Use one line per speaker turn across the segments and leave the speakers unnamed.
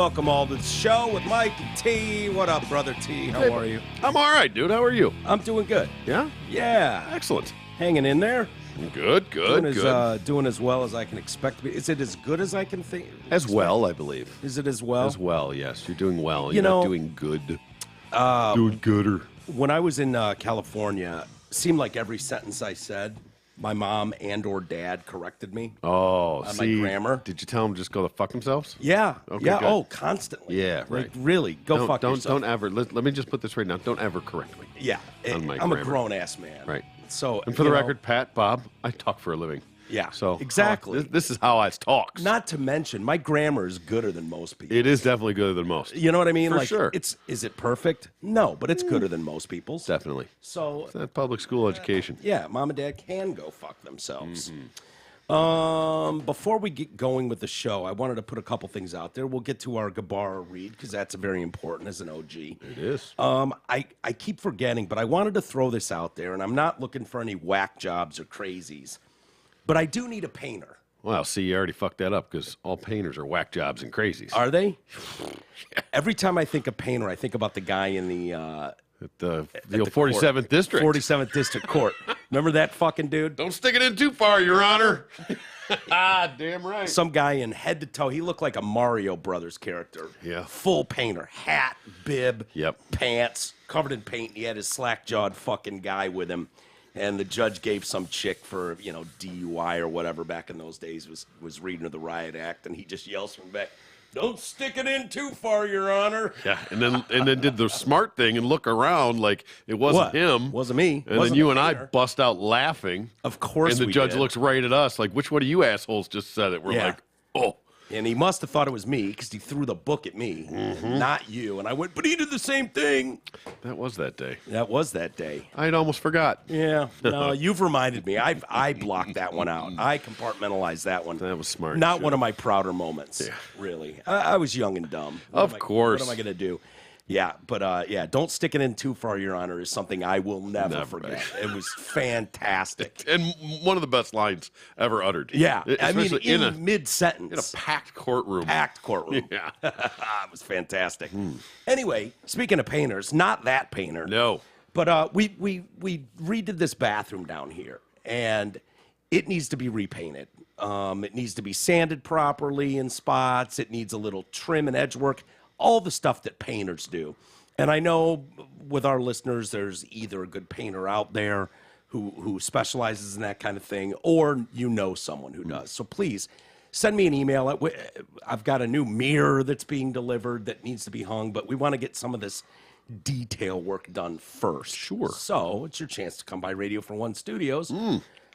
welcome all to the show with Mike and T. What up, brother T? How are you?
I'm all right, dude. How are you?
I'm doing good.
Yeah?
Yeah.
Excellent.
Hanging in there.
Good.
Doing as well as I can expect to be. Is it as good as I can think?
As well, I believe.
Is it as well?
As well, yes. You're doing well.
You're
not doing good.
Doing
gooder.
When I was in California, it seemed like every sentence I said, my mom and or dad corrected me.
Oh,
on my grammar.
Did you tell them just go to fuck themselves?
Yeah.
Okay,
yeah.
good.
Oh, constantly.
Yeah, right.
Like, really, fuck yourself.
Don't ever, let me just put this right now. Don't ever correct me.
Yeah.
On my
I'm
grammar.
a grown-ass man.
Right.
So,
And for the record, Pat, Bob, I talk for a living.
Yeah,
So
exactly.
This is how I talk.
Not to mention, my grammar is gooder than most people.
It is definitely gooder than most.
You know what I mean?
For
like,
sure.
Is it perfect? No, but it's gooder than most people's.
Definitely.
So,
It's that public school education.
yeah, mom and dad can go fuck themselves.
Mm-hmm.
Before we get going with the show, I wanted to put a couple things out there. We'll get to our Gabbara read because that's very important as an OG.
It is.
I keep forgetting, but I wanted to throw this out there, and I'm not looking for any whack jobs or crazies, but I do need a painter.
Well, see, you already fucked that up because all painters are whack jobs and crazies.
Are they? Every time I think of painter, I think about the guy in the
At the 47th District.
47th District Court. Remember that fucking dude?
Don't stick it in too far, Your Honor. Damn right.
Some guy in head to toe. He looked like a Mario Brothers character.
Yeah.
Full painter. Hat, bib,
Yep.
pants, covered in paint. He had his slack-jawed fucking guy with him. And the judge gave some chick for, DUI or whatever back in those days, was reading of the riot act, and he just yells from back, "Don't stick it in too far, Your Honor."
Yeah, and then did the smart thing and look around like it wasn't
What?
him.
Wasn't me.
And
Wasn't
then you
the
and I
painter.
bust out laughing.
Of course
And the
we
judge
did.
looks right at us like, which one of you assholes just said it? We're
Yeah.
like, oh.
And he must have thought it was me because he threw the book at me, not you. And I went, but he did the same thing.
That was that day.
That was that day.
I'd almost forgot.
Yeah, no, you've reminded me. I blocked that one out. I compartmentalized that one.
That was smart.
Not
Shit.
one of my prouder moments,
Yeah.
really. I was young and dumb.
Of course.
What am I going to do? Yeah, but don't stick it in too far, Your Honor, is something I will never forget. It was fantastic.
And one of the best lines ever uttered.
Yeah, I mean,
Especially
in
in a
mid-sentence.
packed courtroom.
Packed courtroom.
Yeah.
It was fantastic. Anyway, speaking of painters, not that painter.
No.
But we redid this bathroom down here, and it needs to be repainted. It needs to be sanded properly in spots. It needs a little trim and edge work, all the stuff that painters do. And I know with our listeners, there's either a good painter out there who specializes in that kind of thing, or someone who does. So please send me an email. I've got a new mirror that's being delivered that needs to be hung, but we want to get some of this detail work done first.
Sure.
So it's your chance to come by Radio for One Studios.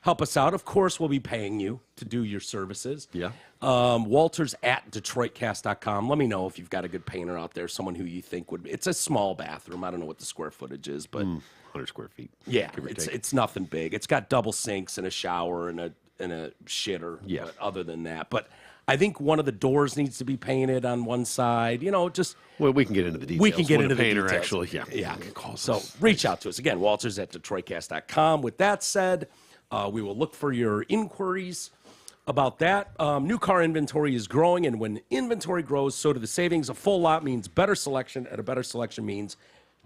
Help us out. Of course, we'll be paying you to do your services.
Yeah.
Walters at DetroitCast.com. Let me know if you've got a good painter out there, someone who you think would be. It's a small bathroom. I don't know what the square footage is, but
100 square feet.
yeah,
give or take.
it's nothing big. It's got double sinks and a shower and a shitter.
Yeah.
But other than that, but I think one of the doors needs to be painted on one side. Just
Well, we can get into the details.
we can get
When
into
the painter
the details.
actually,
Yeah.
calls
So
us.
reach out to us again. Walters at DetroitCast.com. With that said, we will look for your inquiries about that. New car inventory is growing, and when inventory grows, so do the savings. A full lot means better selection, and a better selection means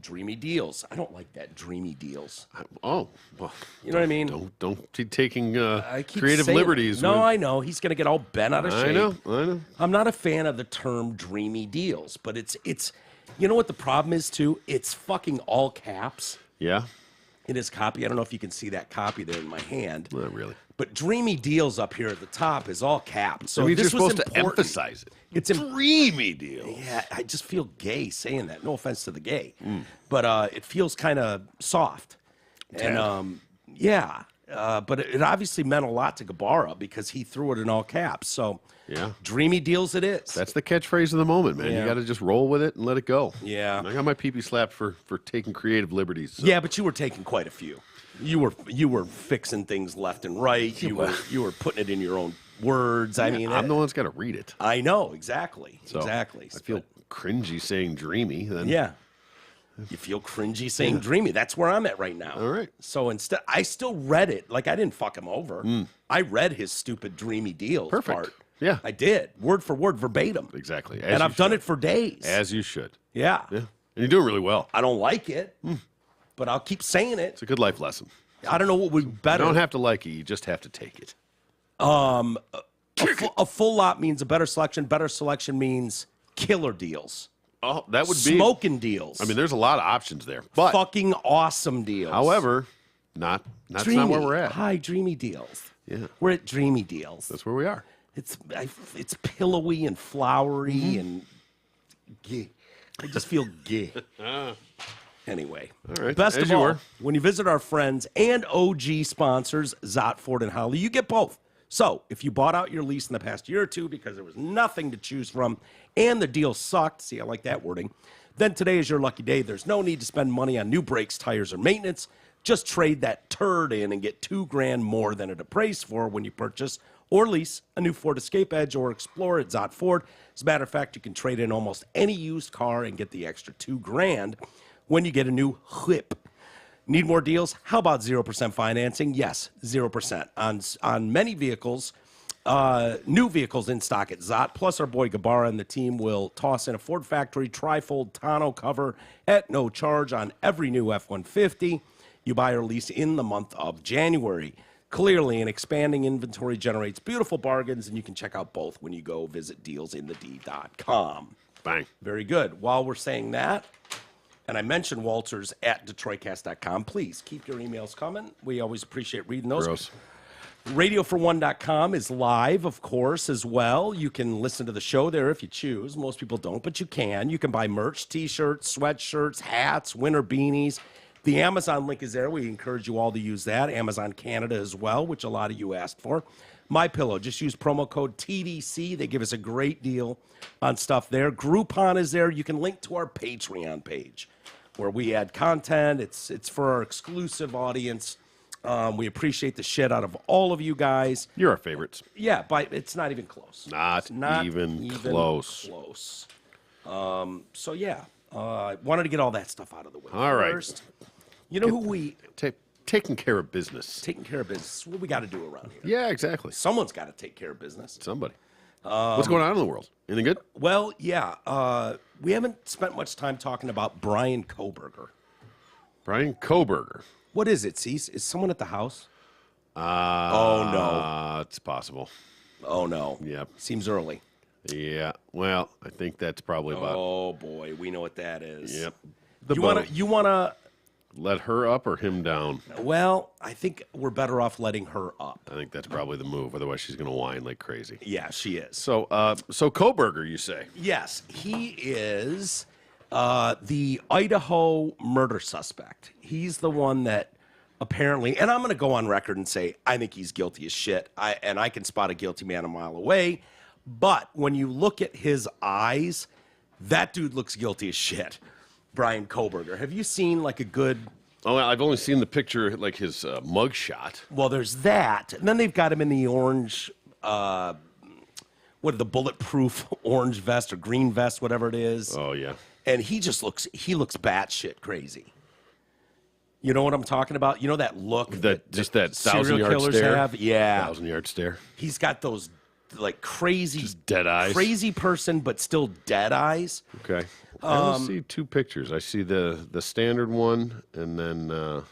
dreamy deals. I don't like that, dreamy deals.
Oh, well,
You know what I mean?
don't keep taking
I keep
creative
saying
liberties.
it. No,
with-
I know. He's going to get all bent out of shape.
I know.
I'm not a fan of the term dreamy deals, but it's you know what the problem is, too? It's fucking all caps.
Yeah,
In his copy. I don't know if you can see that copy there in my hand.
not really.
But dreamy deals up here at the top is all capped. So
I mean,
this
you're
was
supposed to
important.
emphasize it.
It's
dreamy deal.
Yeah, I just feel gay saying that. No offense to the gay, but it feels kind of soft. And yeah, but it obviously meant a lot to Gabbara because he threw it in all caps. So
Yeah.
dreamy deals it is.
That's the catchphrase of the moment, man.
Yeah.
You got to just roll with it and let it go.
Yeah.
I got my pee-pee slapped for taking creative liberties. So.
Yeah, but you were taking quite a few. You were fixing things left and right. You were putting it in your own words. I mean,
I'm the one that's got to read it.
I know exactly.
So
exactly.
I feel cringy saying dreamy. Then
Yeah. You feel cringy saying dreamy. That's where I'm at right now.
All right.
So I still read it. Like, I didn't fuck him over. I read his stupid dreamy deals
Perfect.
part.
Yeah.
I did. Word for word, verbatim.
Exactly.
And I've done it for days.
As you should.
Yeah.
Yeah. And you're doing really well.
I don't like it, but I'll keep saying it.
It's a good life lesson.
I don't know what would be better.
You don't have to like it. You just have to take it.
A full lot means a better selection. Better selection means killer deals.
Oh, that would be
Smoking deals.
I mean, there's a lot of options there. But
fucking awesome deals.
however, that's not where we're at.
High dreamy deals.
Yeah.
We're at dreamy deals.
That's where we are.
It's pillowy and flowery
Mm-hmm.
and gay. I just feel gay. Anyway,
All right,
best
as
of
you
all,
were.
when you visit our friends and OG sponsors, Zott, Ford, and Holly, you get both. So if you bought out your lease in the past year or two because there was nothing to choose from and the deal sucked, see, I like that wording, then today is your lucky day. There's no need to spend money on new brakes, tires, or maintenance. Just trade that turd in and get $2,000 more than it appraised for when you purchase or lease a new Ford Escape Edge or Explorer at Zott Ford. As a matter of fact, you can trade in almost any used car and get the extra $2,000 when you get a new whip. Need more deals? How about 0% financing? Yes, 0% on many vehicles, new vehicles in stock at Zott. Plus, our boy Gabara and the team will toss in a Ford Factory tri-fold tonneau cover at no charge on every new F-150 you buy or lease in the month of January. Clearly, an expanding inventory generates beautiful bargains, and you can check out both when you go visit dealsinthed.com.
Bang.
Very good. While we're saying that, and I mentioned Walters at DetroitCast.com, please keep your emails coming. We always appreciate reading those.
Gross.
RadioFor1.com is live, of course, as well. You can listen to the show there if you choose. Most people don't, but you can. You can buy merch, T-shirts, sweatshirts, hats, winter beanies. The Amazon link is there. We encourage you all to use that. Amazon Canada as well, which a lot of you asked for. MyPillow, just use promo code TDC. They give us a great deal on stuff there. Groupon is there. You can link to our Patreon page where we add content. It's for our exclusive audience. We appreciate the shit out of all of you guys.
You're our favorites.
Yeah, but it's not even close.
Not even close.
So, yeah, wanted to get all that stuff out of the way.
All right.
First, you know who we...
Taking care of business.
Taking care of business. What we got to do around here.
Yeah, exactly.
Someone's got to take care of business.
Somebody. What's going on in the world? Anything good?
Well, yeah. We haven't spent much time talking about Brian Koberger.
Brian Koberger.
What is it, Cease? Is someone at the house? Oh, no.
It's possible.
Oh, no.
Yep.
Seems early.
Yeah. Well, I think that's probably about.
Oh, boy. We know what that is.
Yep.
You want to...
Let her up or him down?
Well, I think we're better off letting her up.
I think that's probably the move. Otherwise, she's going to whine like crazy.
Yeah, she is.
So Koberger, you say?
Yes, he is the Idaho murder suspect. He's the one that apparently, and I'm going to go on record and say I think he's guilty as shit. I can spot a guilty man a mile away. But when you look at his eyes, that dude looks guilty as shit. Brian Koberger. Have you seen like a good...
Oh, I've only seen the picture, like his mug shot.
Well, there's that. And then they've got him in the orange, the bulletproof orange vest or green vest, whatever it is.
Oh, yeah.
And he looks batshit crazy. You know what I'm talking about? You know that look
that
serial
1,000-yard
killers
stare?
have? Yeah.
1,000-yard stare.
He's got those like crazy...
Just dead eyes.
Crazy person, but still dead eyes.
Okay. I only see two pictures. I see the standard one, and then...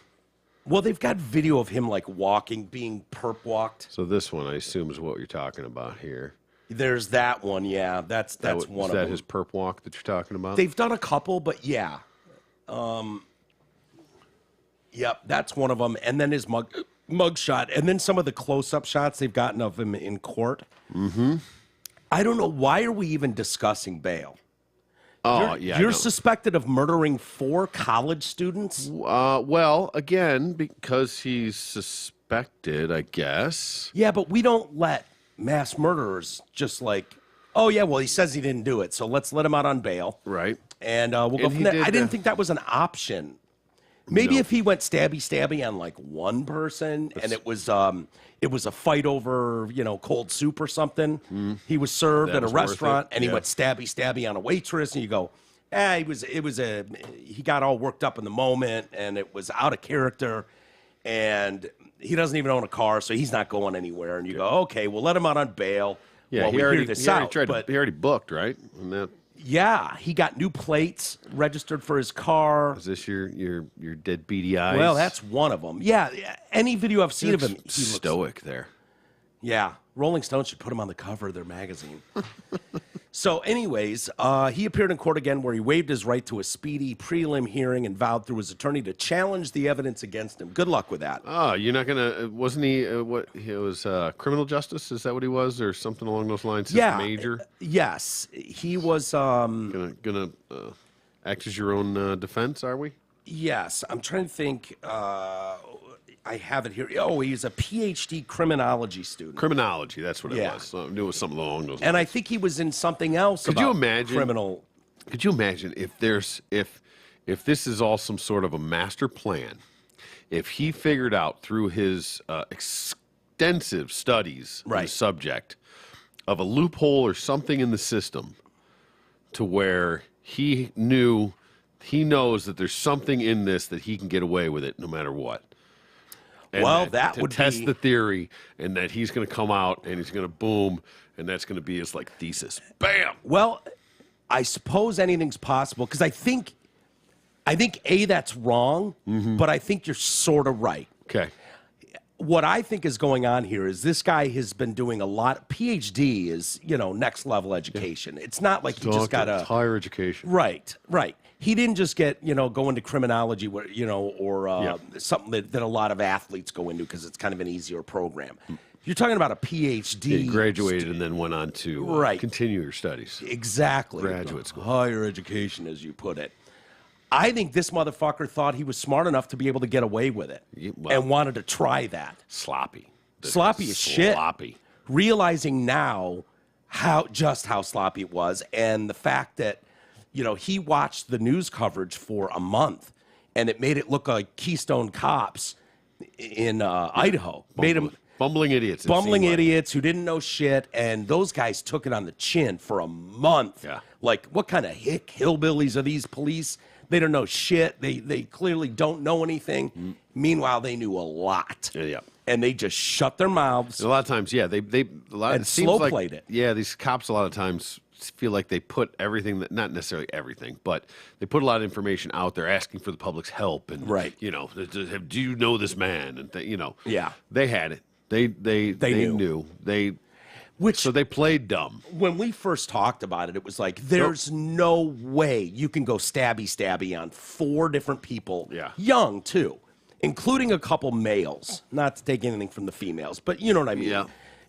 Well, they've got video of him like walking, being perp walked.
So this one, I assume, is what you're talking about here.
There's that one, yeah. That's one of them.
Is that his perp walk that you're talking about?
They've done a couple, but yeah. Yep, that's one of them. And then his mug shot, and then some of the close-up shots they've gotten of him in court. Mm-hmm. I don't know, why are we even discussing bail?
Oh,
You're suspected of murdering 4 college students?
Well, again, because he's suspected, I guess.
Yeah, but we don't let mass murderers just like, oh, yeah, well, he says he didn't do it, so let's let him out on bail.
Right.
And we'll go from there. I didn't think that was an option. Maybe if he went stabby on like one person, and it was a fight over cold soup or something. He was served at a restaurant, and he went stabby on a waitress, and you go, he got all worked up in the moment, and it was out of character, and he doesn't even own a car, so he's not going anywhere. And you go, okay, we'll let him out on bail.
Yeah,
while
he
we
already,
hear this
he already
out.
tried
But
he already booked, right? And that,
yeah, he got new plates registered for his car.
is this your dead beady eyes?
Well, that's one of them. Yeah, any video I've seen of him, he looks
stoic there.
Yeah, Rolling Stone should put him on the cover of their magazine. So anyways, he appeared in court again where he waived his right to a speedy prelim hearing and vowed through his attorney to challenge the evidence against him. Good luck with that.
Oh, you're not gonna? Wasn't he? What he was? Criminal justice? Is that what he was, or something along those lines? His
Yeah.
major.
Yes, he was.
Gonna act as your own defense? Are we?
Yes, I'm trying to think. I have it here. Oh, he's a PhD criminology student.
Criminology. That's what it
Yeah.
was. So I knew it was something along those lines.
And I think he was in something else.
Could
about
you imagine?
criminal?
Could you imagine if this is all some sort of a master plan? If he figured out through his extensive studies on the
Right.
subject of a loophole or something in the system to where he knows that there's something in this that he can get away with it no matter what. And
Well, that
to
would
test
be-
the theory, and that he's going to come out and he's going to boom, and that's going to be his like thesis. Bam.
Well, I suppose anything's possible because I think that's wrong, but I think you're sort of right.
Okay.
What I think is going on here is this guy has been doing a lot. PhD is, next level education. It's not like he just got a
higher education.
right. He didn't just get, go into criminology, or something that a lot of athletes go into because it's kind of an easier program. You're talking about a PhD.
He graduated and then went on to
Right.
continue your studies.
Exactly.
Graduate school.
Higher education, as you put it. I think this motherfucker thought he was smart enough to be able to get away with it and wanted to try that.
Sloppy.
Sloppy as shit.
Sloppy.
Realizing now how sloppy it was, and the fact that he watched the news coverage for a month, and it made it look like Keystone Cops in Idaho. Made him
Bumbling idiots. it
bumbling
seemed like.
idiots who didn't know shit, and those guys took it on the chin for a month.
Yeah.
Like, what kind of hillbillies are these police? They don't know shit. They clearly don't know anything. Meanwhile, they knew a lot.
Yeah.
And they just shut their mouths.
A lot of times, yeah, they a lot
And
it seems
slow
like-
played it.
Yeah, these cops a lot of times feel like they put everything that, not necessarily everything, but they put a lot of information out there asking for the public's help and
Right.
Do you know this man? And
Yeah.
they had it. They
knew.
knew.
Which,
So they played dumb.
when we first talked about it, it was like, there's no way you can go stabby on 4 different people.
Yeah.
Young, too, including a couple males. Not to take anything from the females, but you know what I mean.
Yeah.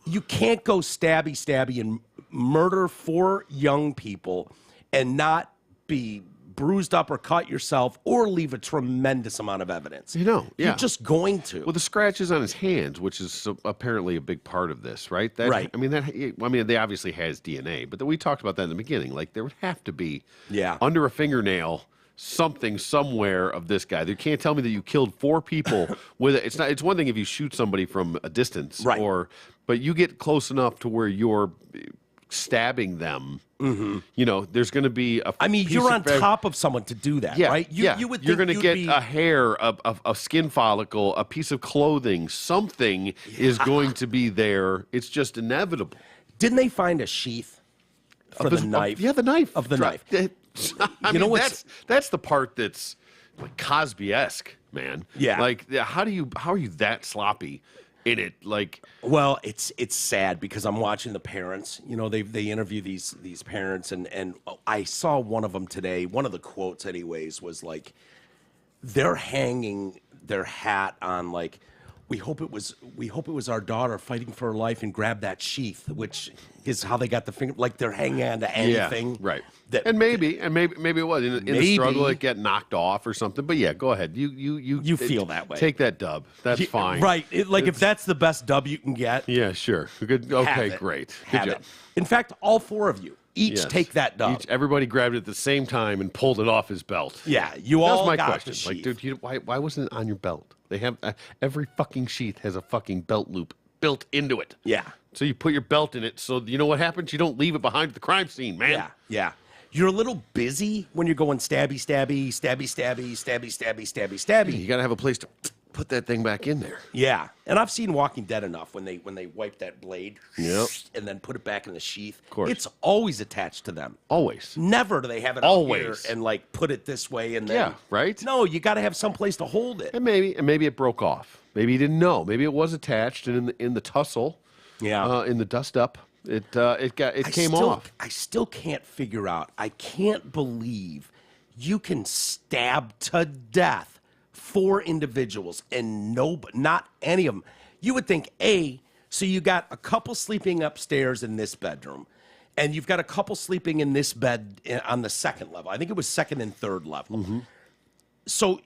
You can't go stabby and murder 4 young people and not be bruised up or cut yourself or leave a tremendous amount of evidence.
Yeah.
You're just going to.
Well, the scratches on his hands, which is apparently a big part of this, right?
Right.
They obviously has DNA, but we talked about that in the beginning. Like there would have to be,
Yeah.
under a fingernail, something somewhere of this guy. You can't tell me that you killed 4 people with it. It's one thing if you shoot somebody from a distance,
Right.
But you get close enough to where you're stabbing them. There's going to be a.
You're on top of someone to do that, right? You would think
you're going to
you'd
get
be...
a hair, a skin follicle, a piece of clothing. Something is going to be there. It's just inevitable.
Didn't they find a sheath for the knife?
Yeah, the knife.
Of the knife.
I mean,
what's-
that's the part that's like Cosby-esque, man.
Yeah.
Like, how are you that sloppy in it? Like,
Well, it's sad because I'm watching the parents. They interview these parents, and I saw one of them today. One of the quotes, anyways, was like, they're hanging their hat on like, we hope it was our daughter fighting for her life and grabbed that sheath, which is how they got the finger. Like they're hanging on to anything.
yeah, right.
That,
and maybe it was in the
Maybe.
struggle it get knocked off or something. But yeah, go ahead. You
feel that way.
Take that dub. That's fine.
Right. If that's the best dub you can get,
Yeah, sure. Good.
have
Okay,
it.
great. Good
Have
job.
it. In fact, all 4 of you each
Yes.
take that dub.
Everybody grabbed it at the same time and pulled it off his belt.
Yeah, you
That
all
was my
got
question.
the
Like,
sheath.
dude, why wasn't it on your belt? They have every fucking sheath has a fucking belt loop built into it.
Yeah.
So you put your belt in it. So you know what happens? You don't leave it behind at the crime scene, man.
Yeah. You're a little busy when you're going stabby.
You got to have a place to put that thing back in there.
Yeah, and I've seen Walking Dead enough when they wipe that blade and then put it back in the sheath.
Of course.
It's always attached to them.
Always.
Never do they have it
Always.
out here and like put it this way and then.
Yeah, right?
No, you got to have some place to hold it.
And maybe it broke off. Maybe you didn't know. Maybe it was attached, and in the tussle, in the dust up, it came off.
I still can't figure out. I can't believe you can stab to death 4 individuals and not any of them. You would think, so you got a couple sleeping upstairs in this bedroom, and you've got a couple sleeping in this bed on the second level. I think it was second and third level. Mm-hmm. So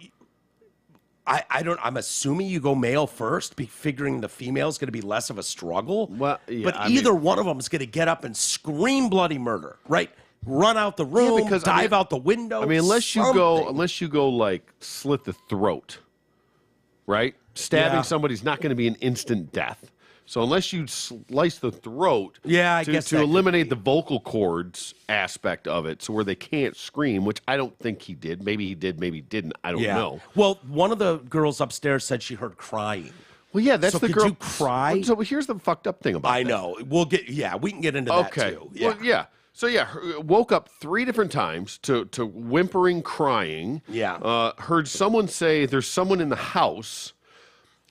I'm assuming you go male first, figuring the female is going to be less of a struggle.
Well, yeah,
but either one of them is going to get up and scream bloody murder, right? Run out the room, dive out the window.
I mean, unless you go like slit the throat, right? Stabbing somebody's not going to be an instant death. So unless you slice the throat,
I guess
to eliminate the vocal cords aspect of it, so where they can't scream, which I don't think he did. Maybe he did, maybe he didn't. I don't know.
Well, one of the girls upstairs said she heard crying.
Well, yeah, that's
so
the
could
girl.
You cry?
So here's the fucked up thing about
I know. We can get into that too. Yeah.
Well, yeah. So woke up 3 different times to whimpering, crying.
Yeah.
Heard someone say there's someone in the house,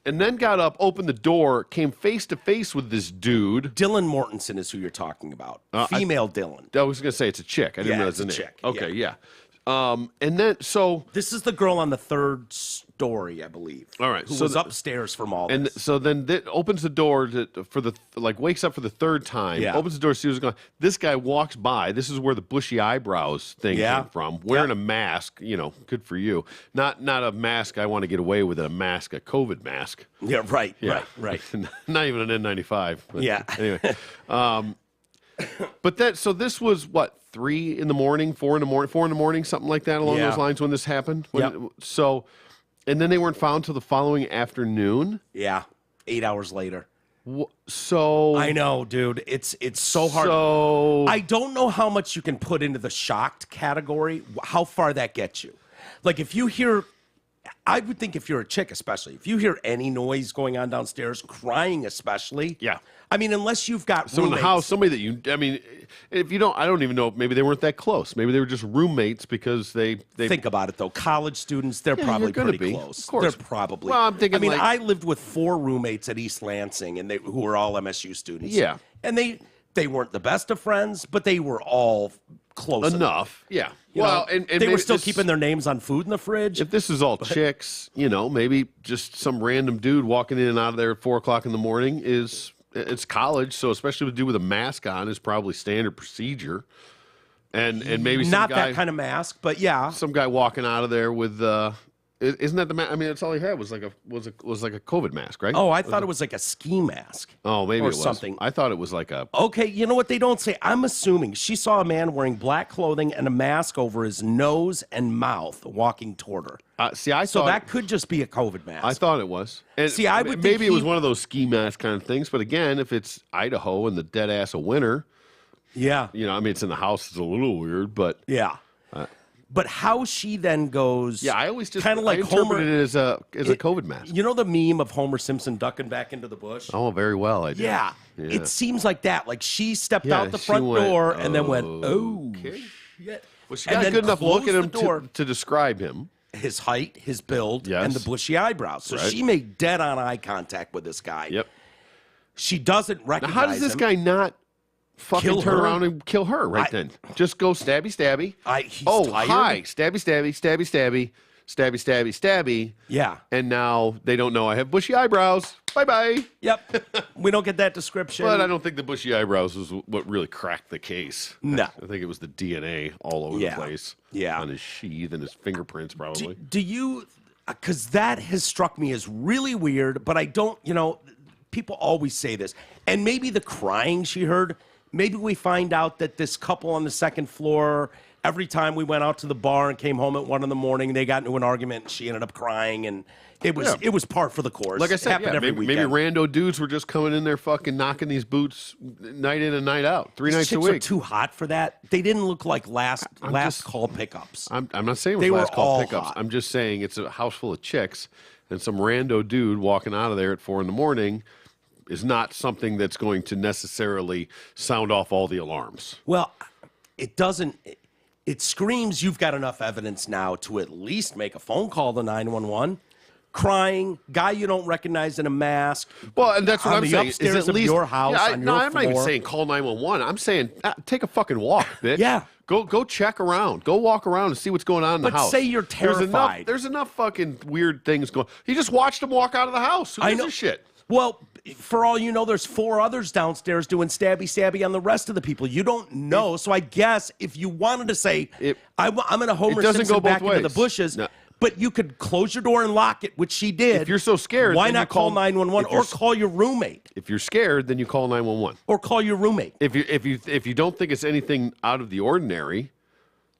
and then got up, opened the door, came face to face with this dude.
Dylan Mortensen is who you're talking about. Female Dylan.
I was gonna say it's a chick. I didn't know it was a name.
Chick.
Okay, yeah. And then
this is the girl on the 3rd story, I believe.
All right,
who was upstairs from all
and
this.
so then opens the door wakes up for the 3rd time.
Yeah.
Opens the door, sees what's going on. This guy walks by. This is where the bushy eyebrows thing came from. Wearing a mask, good for you. Not a mask I want to get away with. A COVID mask.
Yeah, right.
Not even an N95. But
Yeah.
Anyway. But this was what, 3 in the morning, 4 in the morning, something like that along those lines when this happened. And then they weren't found till the following afternoon.
Yeah, 8 hours later.
So
I know, dude. It's so hard.
So
I don't know how much you can put into the shocked category. How far that gets you? Like if you hear. I would think if you're a chick, especially, if you hear any noise going on downstairs, crying especially.
Yeah.
I mean, unless you've got
so
roommates.
in the house, somebody if you don't, I don't even know, maybe they weren't that close. Maybe they were just roommates because they
Think about it, though. College students, they're probably
you're gonna
pretty
be.
close.
Of course.
They're probably.
Well, I'm thinking
I lived with 4 roommates at East Lansing, and who were all MSU students.
Yeah.
And they weren't the best of friends, but they were all close enough.
Yeah.
And they were still keeping their names on food in the fridge.
If this is all chicks, maybe just some random dude walking in and out of there at 4 o'clock in the morning it's college, so especially with a dude with a mask on is probably standard procedure. And maybe some
not
guy,
that kind of mask, but yeah,
some guy walking out of there with isn't that the mask? I mean, that's all he had was like a COVID mask, right?
Oh, I thought it was like a ski mask.
Oh, maybe
or
it was
something.
I thought it was like a.
Okay, you know what they don't say? I'm assuming she saw a man wearing black clothing and a mask over his nose and mouth walking toward her.
So
that could just be a COVID mask.
I thought it was. And
I would
maybe it was one of those ski mask kind of things. But again, if it's Idaho and the dead ass of winter, it's in the house. It's a little weird, but
yeah. But how she then goes,
I always just
kind of like Homer
it as a COVID mask.
You know the meme of Homer Simpson ducking back into the bush?
Oh, very well, I do.
Yeah. It seems like that. Like she stepped out the front door and then went,
okay.
Shit.
Well, she got a good enough look at him to describe him.
His height, his build, and the bushy eyebrows. So she made dead-on eye contact with this guy.
Yep.
She doesn't recognize him.
How does this guy not fucking turn around and kill her then? Just go stabby, stabby.
He's tired.
Hi, stabby, stabby, stabby, stabby, stabby, stabby, stabby.
Yeah.
And now they don't know I have bushy eyebrows. Bye-bye.
Yep. We don't get that description.
But I don't think the bushy eyebrows was what really cracked the case.
No.
I think it was the DNA all over the place.
Yeah.
On his sheath and his fingerprints, probably.
Do you, because that has struck me as really weird, but I don't, people always say this. And maybe the crying she heard, maybe we find out that this couple on the 2nd floor, every time we went out to the bar and came home at 1 a.m, they got into an argument and she ended up crying, and it was par for the course.
Like I said,
every
maybe rando dudes were just coming in there fucking knocking these boots night in and night out, 3 nights a
chicks
week.
Are too hot for that. They didn't look like last call pickups.
I'm not saying it was
They were
last call
all
pickups.
hot.
I'm just saying it's a house full of chicks, and some rando dude walking out of there at 4 a.m. is not something that's going to necessarily sound off all the alarms.
Well, it doesn't. It screams you've got enough evidence now to at least make a phone call to 911. Crying, guy you don't recognize in a mask.
Well, and that's what
on
I'm
the
saying.
Upstairs
is at
of
least
your house.
Yeah,
on
no,
your
I'm
floor.
not even saying call 911. I'm saying take a fucking walk, bitch.
Yeah.
Go check around. Go walk around and see what's going on in the
But
house.
say you're terrified.
There's enough fucking weird things going. He just watched him walk out of the house. Who gives a shit?
Well, for all you know, there's 4 others downstairs doing stabby on the rest of the people. You don't know. So I guess if you wanted to say, I'm going to Homer
doesn't
Simpson
go both
back into the
ways.
bushes,
No.
but you could close your door and lock it, which she did.
If you're so scared,
why
then
not
you
call
call
911 or call your roommate?
If you're scared, then you call 911.
Or call your roommate.
If you don't think it's anything out of the ordinary,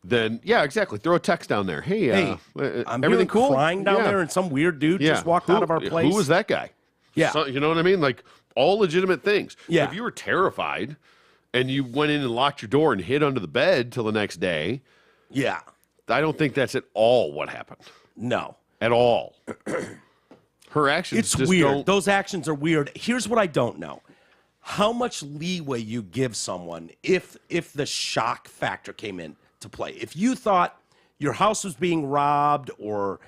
then yeah, exactly. Throw a text down there. Hey,
I'm
everything cool?
crying down
Yeah.
there, and some weird dude
Yeah.
just walked out of our place.
Who was that guy?
Yeah.
You know what I mean? Like, all legitimate things.
Yeah.
If you were terrified and you went in and locked your door and hid under the bed till the next day,
Yeah.
I don't think that's at all what happened.
No.
At all. Her actions
It's
just
weird.
don't...
Those actions are weird. Here's what I don't know. How much leeway you give someone if the shock factor came in to play. If you thought your house was being robbed or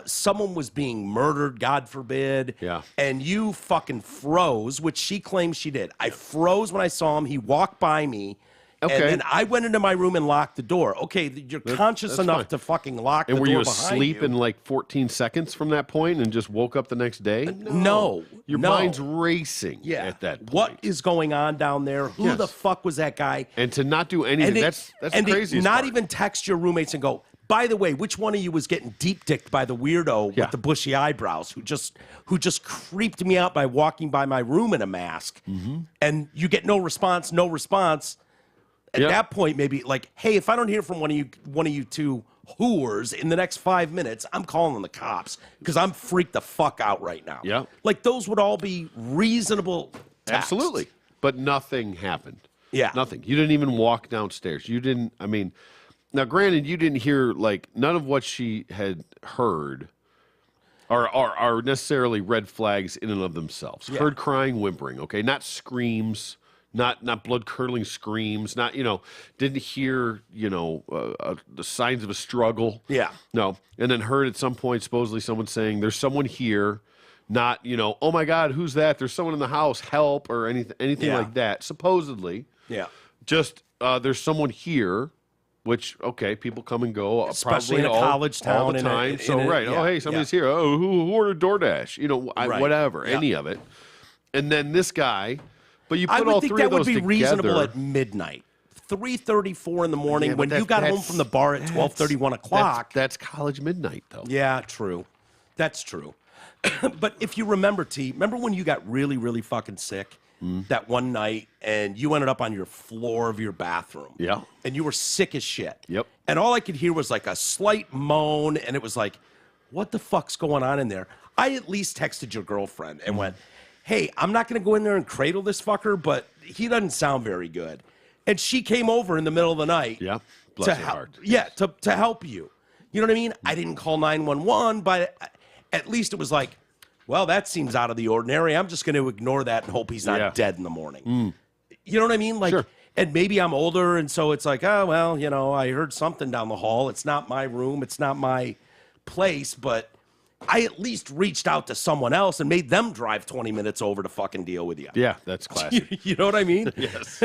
someone was being murdered, God forbid,
Yeah.
and you fucking froze, which she claims she did. I froze when I saw him. He walked by me.
Okay.
And then I went into my room and locked the door. Okay, you're conscious
that's
enough
fine.
to fucking lock the
And
door
were you
behind
asleep
you.
in like 14 seconds from that point and just woke up the next day?
No.
Your
no.
mind's racing
Yeah.
at that point.
What is going on down there? Who
Yes.
the fuck was that guy?
And to not do anything, that's
and
crazy.
not even text your roommates and go, by the way, which one of you was getting deep dicked by the weirdo
Yeah.
with the bushy eyebrows who just creeped me out by walking by my room in a mask?
Mm-hmm.
And you get no response. At
Yeah.
that point, maybe like, hey, if I don't hear from one of you two whores in the next 5 minutes, I'm calling the cops because I'm freaked the fuck out right now.
Yeah.
Like those would all be reasonable texts.
Absolutely. But nothing happened.
Yeah.
Nothing. You didn't even walk downstairs. You didn't, I mean, now granted, you didn't hear, like, none of what she had heard are necessarily red flags in and of themselves.
Yeah.
Heard crying, whimpering, okay? Not screams, not blood-curdling screams, not, didn't hear, the signs of a struggle.
Yeah.
No. And then heard at some point, supposedly someone saying, there's someone here, not, oh my God, who's that? There's someone in the house, help, or anything
Yeah.
like that. Supposedly.
Yeah.
Just, there's someone here, which, okay, people come and go.
Especially
probably
in a college
all
town
the
in a-
time.
in
So,
a-
right.
yeah,
Oh, hey, somebody's
yeah.
here. Oh, who ordered DoorDash?
Right.
Whatever,
Yeah.
any of it. And then this guy, but you
I
put
would
all
think
three
that
of
would
those
be
together.
reasonable at midnight. 3:34 in the morning
Yeah, but
when you got home from the bar at 12:30, 1 o'clock.
That's college midnight, though.
Yeah, true. That's true. But if you remember, remember when you got really, really fucking sick that one night and you ended up on your floor of your bathroom?
Yeah.
And you were sick as shit.
Yep.
And all I could hear was like a slight moan, and it was like, what the fuck's going on in there? I at least texted your girlfriend and went, hey, I'm not going to go in there and cradle this fucker, but he doesn't sound very good. And she came over in the middle of the night.
Yeah.
To
Bless her
help,
heart.
yeah, to help you. You know what I mean? I didn't call 911, but at least it was like, well, that seems out of the ordinary. I'm just going to ignore that and hope he's not
Yeah.
dead in the morning. You know what I mean? Like,
Sure.
and maybe I'm older, and so it's like, oh, well, I heard something down the hall. It's not my room. It's not my place, but I at least reached out to someone else and made them drive 20 minutes over to fucking deal with you.
Yeah, that's classic.
You know what I mean?
Yes.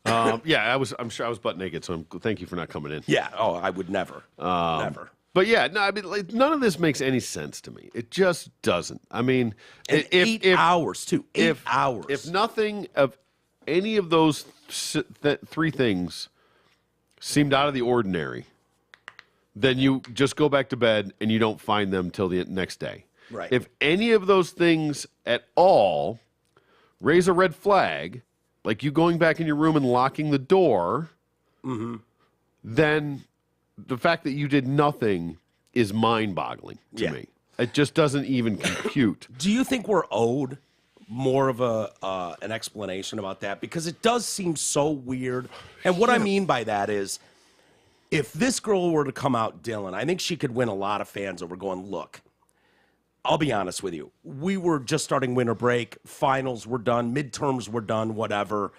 Yeah, I'm sure I was butt naked, so thank you for not coming in.
Yeah. Oh, I would never. Never.
But yeah, no, I mean, like, none of this makes any sense to me. It just doesn't. I mean,
And
if
8 hours, too. 8 hours.
If nothing of any of those three things seemed out of the ordinary, then you just go back to bed and you don't find them till the next day.
Right.
If any of those things at all raise a red flag, like you going back in your room and locking the door, then the fact that you did nothing is mind-boggling to
Yeah.
me. It just doesn't even compute.
Do you think we're owed more of an explanation about that? Because it does seem so weird. And what I mean by that is, if this girl were to come out, Dylan, I think she could win a lot of fans over going, look, I'll be honest with you. We were just starting winter break. Finals were done. Midterms were done. Whatever.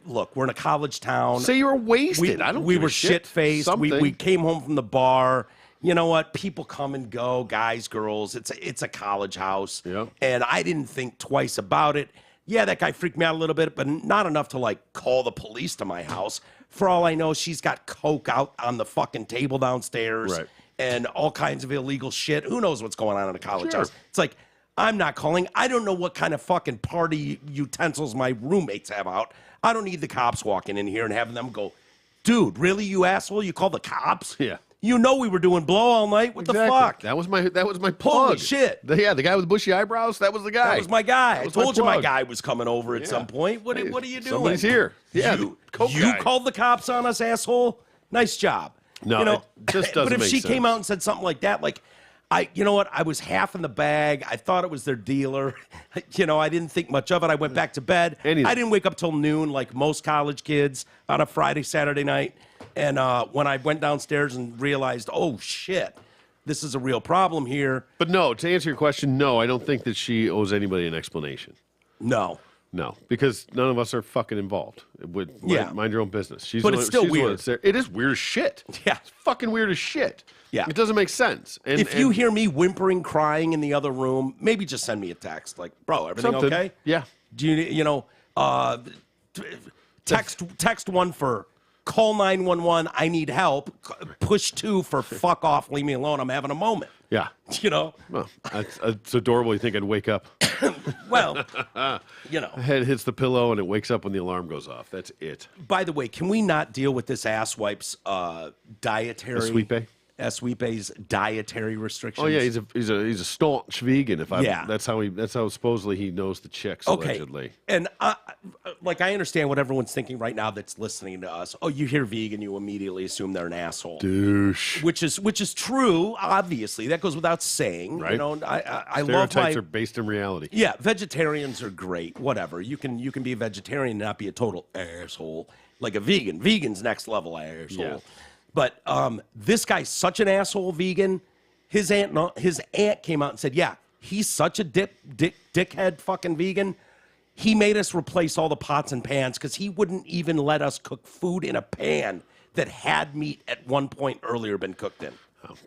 Look, we're in a college town.
Say you were wasted. I don't.
We
give a
were
shit.
shit faced.
Something.
We came home from the bar. You know what? People come and go. Guys, girls. It's a college house.
Yeah.
And I didn't think twice about it. Yeah, that guy freaked me out a little bit, but not enough to like call the police to my house. For all I know, she's got coke out on the fucking table downstairs.
Right.
And all kinds of illegal shit. Who knows what's going on in a college
Sure.
house? It's like, I'm not calling. I don't know what kind of fucking party utensils my roommates have out. I don't need the cops walking in here and having them go, dude, really, you asshole? You call the cops?
Yeah.
You know we were doing blow all night. What the fuck?
That was my plug.
Holy shit.
The guy with bushy eyebrows. That was the guy.
That was my guy. I
was my
told you my
plug.
guy was coming over at some point. What are you doing?
Somebody's here. Yeah,
You
the coke
you
guy.
called the cops on us, asshole? Nice job.
No,
you know,
it just doesn't
But if
make
she
sense.
came out and said something like that, like, you know what? I was half in the bag. I thought it was their dealer. You know, I didn't think much of it. I went back to bed.
Anything.
I didn't wake up till noon like most college kids on a Friday, Saturday night. And when I went downstairs and realized, oh, shit, this is a real problem here.
But no, to answer your question, no, I don't think that she owes anybody an explanation.
No.
No, because none of us are fucking involved. Mind your own business. She's
But
the
it's
one-
still
she's the one
weird.
that's there. It is weird as shit.
Yeah.
It's fucking weird as shit.
Yeah.
It doesn't make sense. And
If you hear me whimpering, crying in the other room, maybe just send me a text. Like, bro, everything
something,
okay?
yeah,
Do you know, text one for call 911, I need help. Push 2 for fuck off, leave me alone, I'm having a moment.
yeah.
You know?
Well, it's adorable. You think I'd wake up?
Well, you know.
Head hits the pillow and it wakes up when the alarm goes off. That's it.
By the way, can we not deal with this asswipe's dietary...
Eswipe?
Eswipe's dietary restrictions?
Oh yeah, he's a staunch vegan.
Yeah.
That's how supposedly he knows the chicks allegedly.
And like I understand what everyone's thinking right now that's listening to us. Oh, you hear vegan, you immediately assume they're an asshole.
Douche.
Which is true, obviously. That goes without saying.
Right.
You know, I love
Stereotypes
my
are based in reality.
yeah. Vegetarians are great. Whatever. You can be a vegetarian and not be a total asshole like a vegan. Vegan's next level asshole.
Yeah.
But this guy's such an asshole vegan. His aunt came out and said, "Yeah, he's such a dickhead fucking vegan. He made us replace all the pots and pans because he wouldn't even let us cook food in a pan that had meat at one point earlier been cooked in."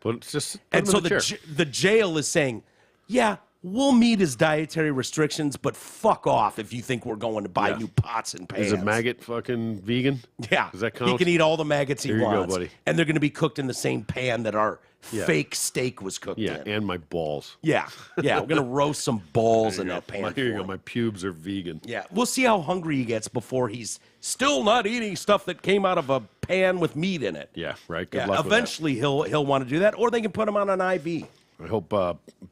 But it's just
And so the jail is saying, yeah, we'll meet his dietary restrictions, but fuck off if you think we're going to buy
Yeah.
new pots and pans.
is a maggot fucking vegan?
Yeah.
Does that count?
He can eat all the maggots he
Here you go,
wants.
buddy.
And they're going to be cooked in the same pan that our fake steak was cooked
Yeah,
in.
and my balls.
Yeah. Yeah. We're going to roast some balls in that pan.
Here you
for
go.
him.
My pubes are vegan.
Yeah. We'll see how hungry he gets before he's still not eating stuff that came out of a pan with meat in it.
Yeah, right. Good
Yeah.
luck with that.
Eventually he'll want to do that, or they can put him on an IV.
I hope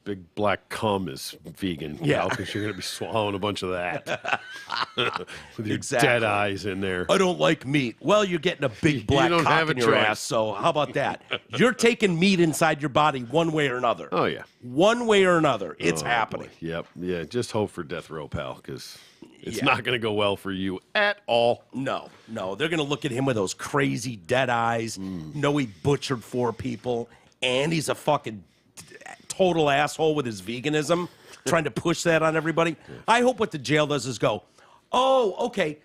Big Black Cum is vegan.
Yeah.
Because you're going to be swallowing a bunch of that. With your
Exactly.
dead eyes in there.
I don't like meat. Well, you're getting a big black
don't
cock
have a
in your
choice.
ass, so how about that? You're taking meat inside your body one way or another.
Oh, yeah.
One way or another. It's
Oh,
happening.
boy. Yep. Yeah, just hope for death row, pal, because it's
Yeah.
not going to go well for you at all.
No. They're going to look at him with those crazy dead eyes, know he butchered 4 people, and he's a fucking total asshole with his veganism, trying to push that on everybody. I hope what the jail does is go, oh, okay,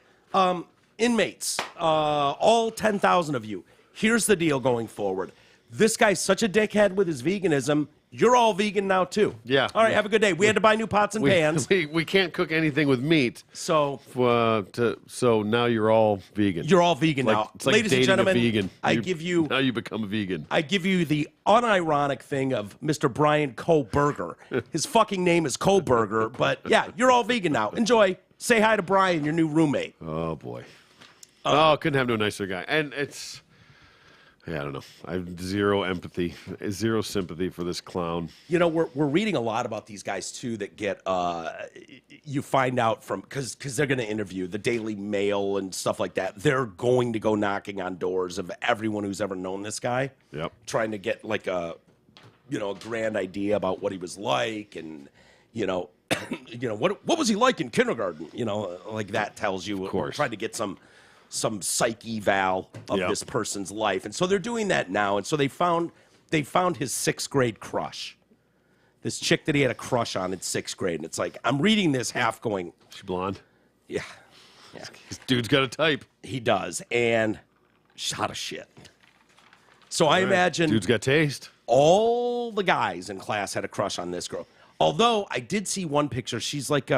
inmates, all 10,000 of you, here's the deal going forward. This guy's such a dickhead with his veganism. You're all vegan now, too.
Yeah.
All right, have a good day. We had to buy new pots and pans.
We can't cook anything with meat,
So
so now you're all vegan.
you're all vegan
like,
now.
it's like
Ladies and
dating
gentlemen,
a vegan.
now
you become a vegan.
I give you the unironic thing of Mr. Brian Koberger. His fucking name is Koberger, but yeah, you're all vegan now. Enjoy. Say hi to Brian, your new roommate.
Oh boy. Couldn't have no nicer guy. And it's, yeah, I don't know. I have zero empathy, zero sympathy for this clown.
You know, we're reading a lot about these guys too that get you find out from because they're going to interview the Daily Mail and stuff like that. They're going to go knocking on doors of everyone who's ever known this guy.
Yep.
Trying to get like a grand idea about what he was like and what was he like in kindergarten? Like that tells you.
Of course.
Trying to get some psyche eval of
Yep.
this person's life. And so they're doing that now. And so they found they found his 6th grade crush. This chick that he had a crush on in 6th grade. And it's like, I'm reading this half going,
She blonde.
yeah,
This dude's got a type.
he does. And shot of shit. So I imagine
Dude's got taste.
all the guys in class had a crush on this girl. Although I did see one picture. She's like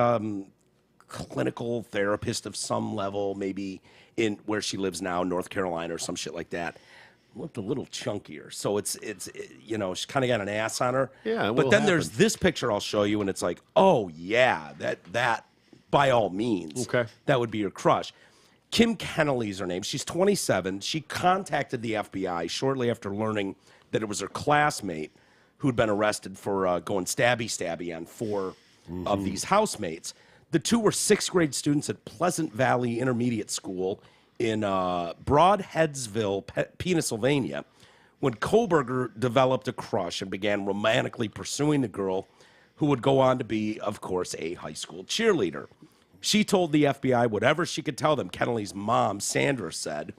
clinical therapist of some level, maybe in where she lives now, North Carolina or some shit like that. Looked a little chunkier. So it's you know, she's kind of got an ass on her.
Yeah,
but then there's this picture I'll show you, and it's like, oh yeah, that by all means,
Okay.
that would be your crush. Kim Kennelly's her name. She's 27. She contacted the FBI shortly after learning that it was her classmate who'd been arrested for going stabby on 4 of these housemates. The 2 were 6th grade students at Pleasant Valley Intermediate School in Broadheadsville, Pennsylvania, when Koberger developed a crush and began romantically pursuing the girl who would go on to be, of course, a high school cheerleader. She told the FBI whatever she could tell them. Kennelly's mom, Sandra, said,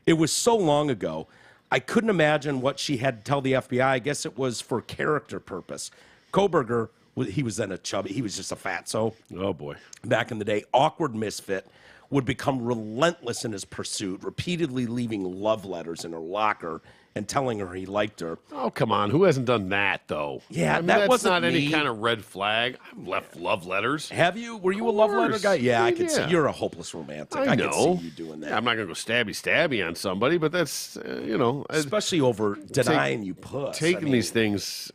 "It was so long ago, I couldn't imagine what she had to tell the FBI. I guess it was for character purpose." Koberger, he was then a chubby, he was just a fatso.
Oh, boy.
Back in the day, awkward misfit, would become relentless in his pursuit, repeatedly leaving love letters in her locker and telling her he liked her.
Oh, come on. Who hasn't done that, though?
Yeah,
I mean,
that
that's
wasn't
not any
me.
kind of red flag. I've left love letters.
Have you? Were you a love letter
course.
guy? Yeah, I could see.
Yeah.
You're a hopeless romantic.
I
I
know.
can see you doing that.
Yeah, I'm not going to go stabby on somebody, but that's,
Especially over denying you puss.
taking
I mean,
these things,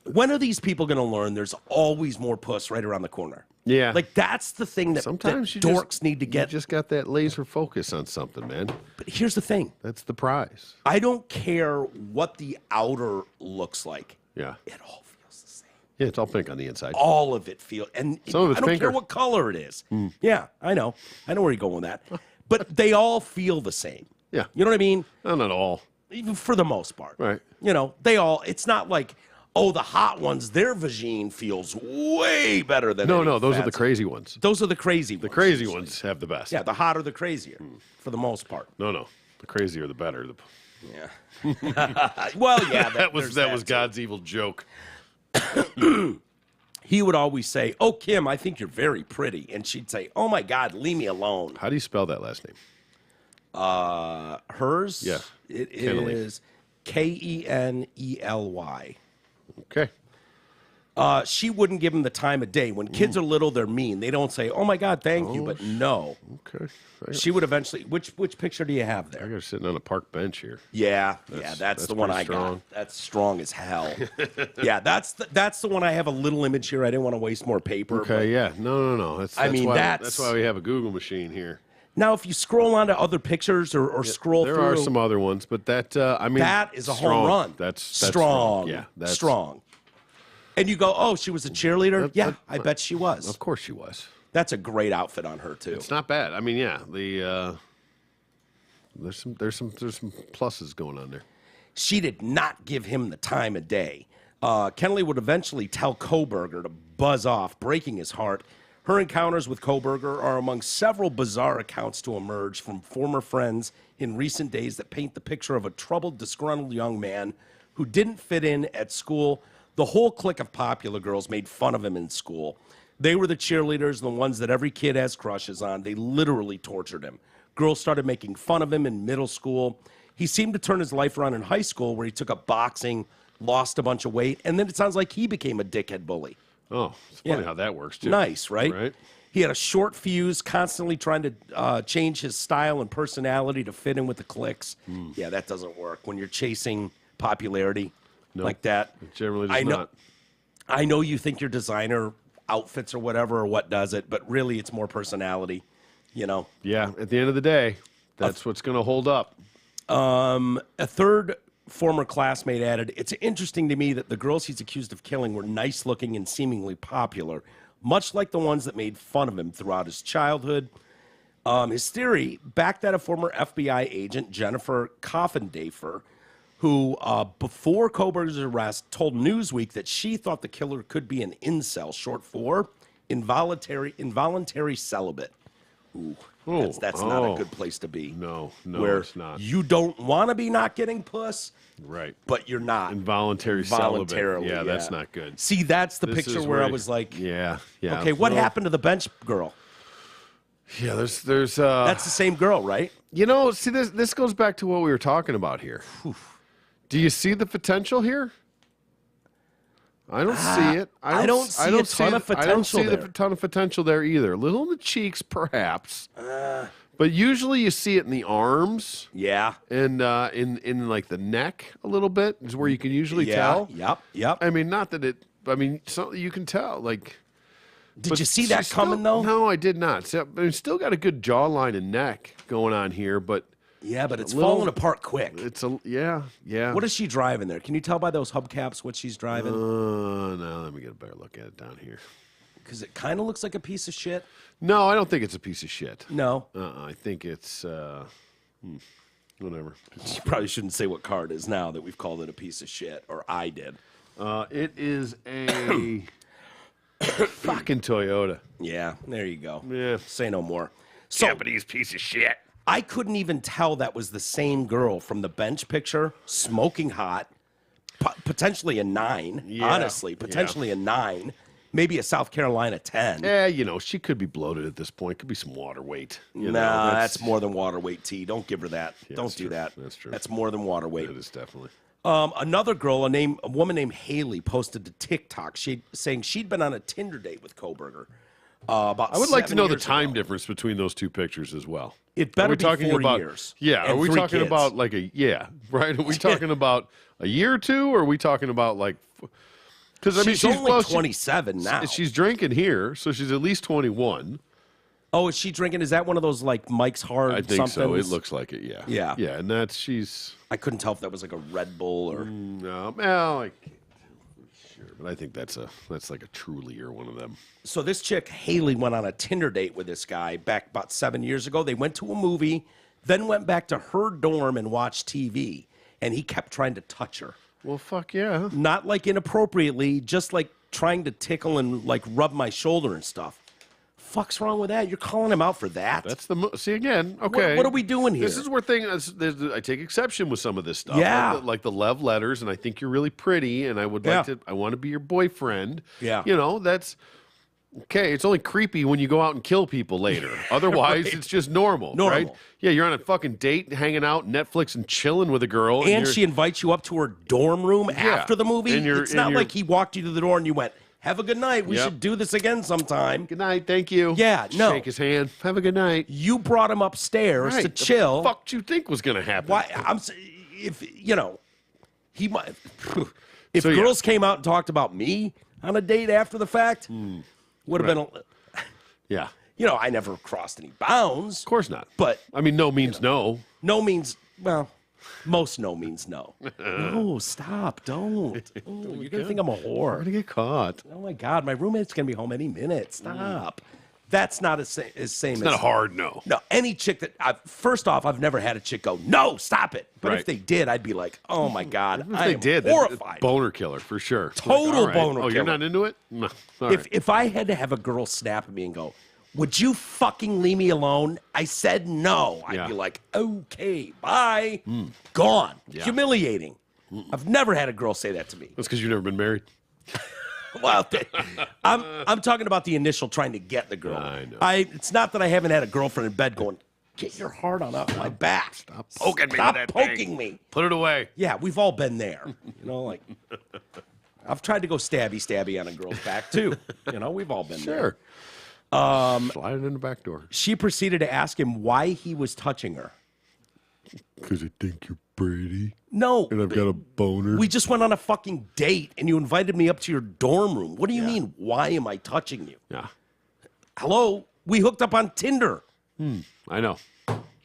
when are these people going to learn there's always more puss right around the corner?
Yeah.
Like, that's the thing that,
sometimes
that
you
dorks
just,
need to get.
You just got that laser focus on something, man.
But here's the thing.
That's the prize.
I don't care what the outer looks like.
Yeah.
It all feels the same.
Yeah, it's all pink on the inside.
All of it feels, and
Some of it's
I don't care
pinker.
what color it is. Yeah, I know where you're going with that. But they all feel the same.
Yeah.
You know what I mean?
Not at all.
Even for the most part.
Right.
You know, they all, it's not like, oh, the hot ones, their vagine feels way better than any
No, those are the
fats.
crazy ones.
Those are the crazy ones.
The crazy
usually.
ones have the best.
Yeah, the hotter the crazier, for the most part.
No. The crazier the better.
Yeah. Well, yeah.
That was
too.
God's evil joke.
He would always say, "Oh, Kim, I think you're very pretty," and she'd say, "Oh my God, leave me alone."
How do you spell that last name?
Hers,
Yeah.
it
Kennelly.
is Kenely.
Okay.
She wouldn't give him the time of day. When kids are little, they're mean. They don't say, "Oh my God, thank you," but no.
Okay.
She would eventually. Which picture do you have
I
there?
got her sitting on a park bench here.
Yeah,
That's
that's the one
pretty
I
strong.
got. That's strong as hell. Yeah, that's the one I have a little image here. I didn't want to waste more paper. but-
Okay, yeah. No. That's
mean,
why,
that's-
that's why we have a Google machine here.
Now, if you scroll on to other pictures or scroll
There
through,
are some other ones, but that
that is a
strong.
home run.
That's
strong.
Yeah, that's
strong. And you go, oh, she was a cheerleader?
That-
I bet she was.
Of course she was.
That's a great outfit on her, too.
It's not bad. I mean, yeah, there's some pluses going on there.
She did not give him the time of day. Kennelly would eventually tell Koberger to buzz off, breaking his heart. Her encounters with Koberger are among several bizarre accounts to emerge from former friends in recent days that paint the picture of a troubled, disgruntled young man who didn't fit in at school. The whole clique of popular girls made fun of him in school. They were the cheerleaders, the ones that every kid has crushes on. They literally tortured him. Girls started making fun of him in middle school. He seemed to turn his life around in high school, where he took up boxing, lost a bunch of weight, and then it sounds like he became a dickhead bully.
Oh, it's funny
Yeah.
how that works, too.
Nice, right?
Right.
He had a short fuse, constantly trying to change his style and personality to fit in with the cliques. Yeah, that doesn't work when you're chasing popularity like that.
It generally does
I know,
not.
I know you think your designer outfits or whatever or what does it, but really it's more personality, you know.
Yeah, at the end of the day, that's what's going to hold up.
A third former classmate added, "It's interesting to me that the girls he's accused of killing were nice-looking and seemingly popular, much like the ones that made fun of him throughout his childhood." His theory backed that of former FBI agent Jennifer Coffendafer, who, before Koberger's arrest, told Newsweek that she thought the killer could be an incel, short for involuntary celibate. That's not a good place to be.
No,
where
it's not.
You don't want to be not getting puss,
right?
But you're not
voluntarily. Yeah, that's not good.
See, that's the picture where I was like,
yeah.
Okay, what happened to the bench girl?
Yeah, there's
that's the same girl, right?
See, this goes back to what we were talking about here. Do you see the potential here? I don't see it.
I don't see a ton of potential
I don't see
there.
the ton of potential there either. A little in the cheeks, perhaps. But usually you see it in the arms.
Yeah.
And in like the neck a little bit is where you can usually tell.
Yep.
I mean, not that it. I mean, so you can tell. Like,
did you see that coming though?
No, I did not. So, I mean, still got a good jawline and neck going on here, but.
Yeah, but it's falling apart quick.
It's yeah.
What is she driving there? Can you tell by those hubcaps what she's driving?
No, let me get a better look at it down here.
Because it kind of looks like a piece of shit.
No, I don't think it's a piece of shit.
No.
I think it's whatever.
You probably shouldn't say what car it is now that we've called it a piece of shit, or I did.
It is a fucking Toyota.
Yeah, there you go.
Yeah.
Say no more. So,
Japanese piece of shit.
I couldn't even tell that was the same girl from the bench picture, smoking hot, potentially a 9, honestly, potentially a 9, maybe a South Carolina 10.
Yeah, she could be bloated at this point. Could be some water weight.
That's more than water weight, T. Don't give her that.
Yeah,
Don't do
true.
that.
That's true.
That's more than water weight.
It is definitely.
Another girl, a woman named Haley, posted to TikTok saying she'd been on a Tinder date with Koberger. I
would like to know the time difference between those two pictures as well.
It better be 4 years.
Yeah, are we talking
kids.
about like right? Are we talking about a year or two, or are we talking about like? Because I mean,
she's only 27 now.
She's drinking here, so she's at least 21.
Oh, is she drinking? Is that one of those like Mike's Hard?
I think so. It looks like it. Yeah.
Yeah.
And she's.
I couldn't tell if that was like a Red Bull or.
No, well, I can't. Sure, but I think that's like a Truly or one of them.
So this chick Haley went on a Tinder date with this guy back about 7 years ago. They went to a movie, then went back to her dorm and watched TV, and he kept trying to touch her.
Well, fuck yeah.
Not like inappropriately, just like trying to tickle and like rub my shoulder and stuff. Fuck's wrong with that? You're calling him out for that?
That's see again. Okay,
what are we doing here?
This is where I take exception with some of this stuff.
Yeah,
like the love letters, and I think you're really pretty, and I would like to. I want to be your boyfriend.
Yeah,
that's okay. It's only creepy when you go out and kill people later. Otherwise, right. It's just normal, right? Yeah, you're on a fucking date, hanging out, Netflix, and chilling with a girl,
and she invites you up to her dorm room after the movie. It's not like he walked you to the door and you went, have a good night. We should do this again sometime.
Good night. Thank you.
Yeah, no.
Shake his hand. Have a good night.
You brought him upstairs to chill.
What the fuck do you think was going to happen?
Why? He might. If girls came out and talked about me on a date after the fact, would have been.
Yeah.
I never crossed any bounds.
Of course not.
But
I mean, no means no.
No means most no means no. No, stop. Don't. Oh, you're going to think I'm a whore.
I'm going to get caught.
Oh, my God. My roommate's going to be home any minute. Stop. That's not as same
it's not a hard no.
No, any chick that first off, I've never had a chick go, no, stop it. But if they did, I'd be like, oh, my God.
If they did,
horrified.
Boner killer, for sure.
Total boner killer.
Oh, you're not into it? No.
If I had to have a girl snap at me and go, would you fucking leave me alone? I said no. I'd be like, okay, bye. Gone. Yeah. Humiliating. I've never had a girl say that to me.
That's because you've never been married.
Well, I'm talking about the initial trying to get the girl.
I know.
It's not that I haven't had a girlfriend in bed going, get your heart on up my back.
Stop poking me.
Stop poking me.
Put it away.
Yeah, we've all been there. Like I've tried to go stabby on a girl's back too. We've all been there.
Slide it in the back door.
She proceeded to ask him why he was touching her.
Because I think you're pretty.
No.
And I've got a boner.
We just went on a fucking date and you invited me up to your dorm room. What do you mean, why am I touching you?
Yeah.
Hello? We hooked up on Tinder.
I know.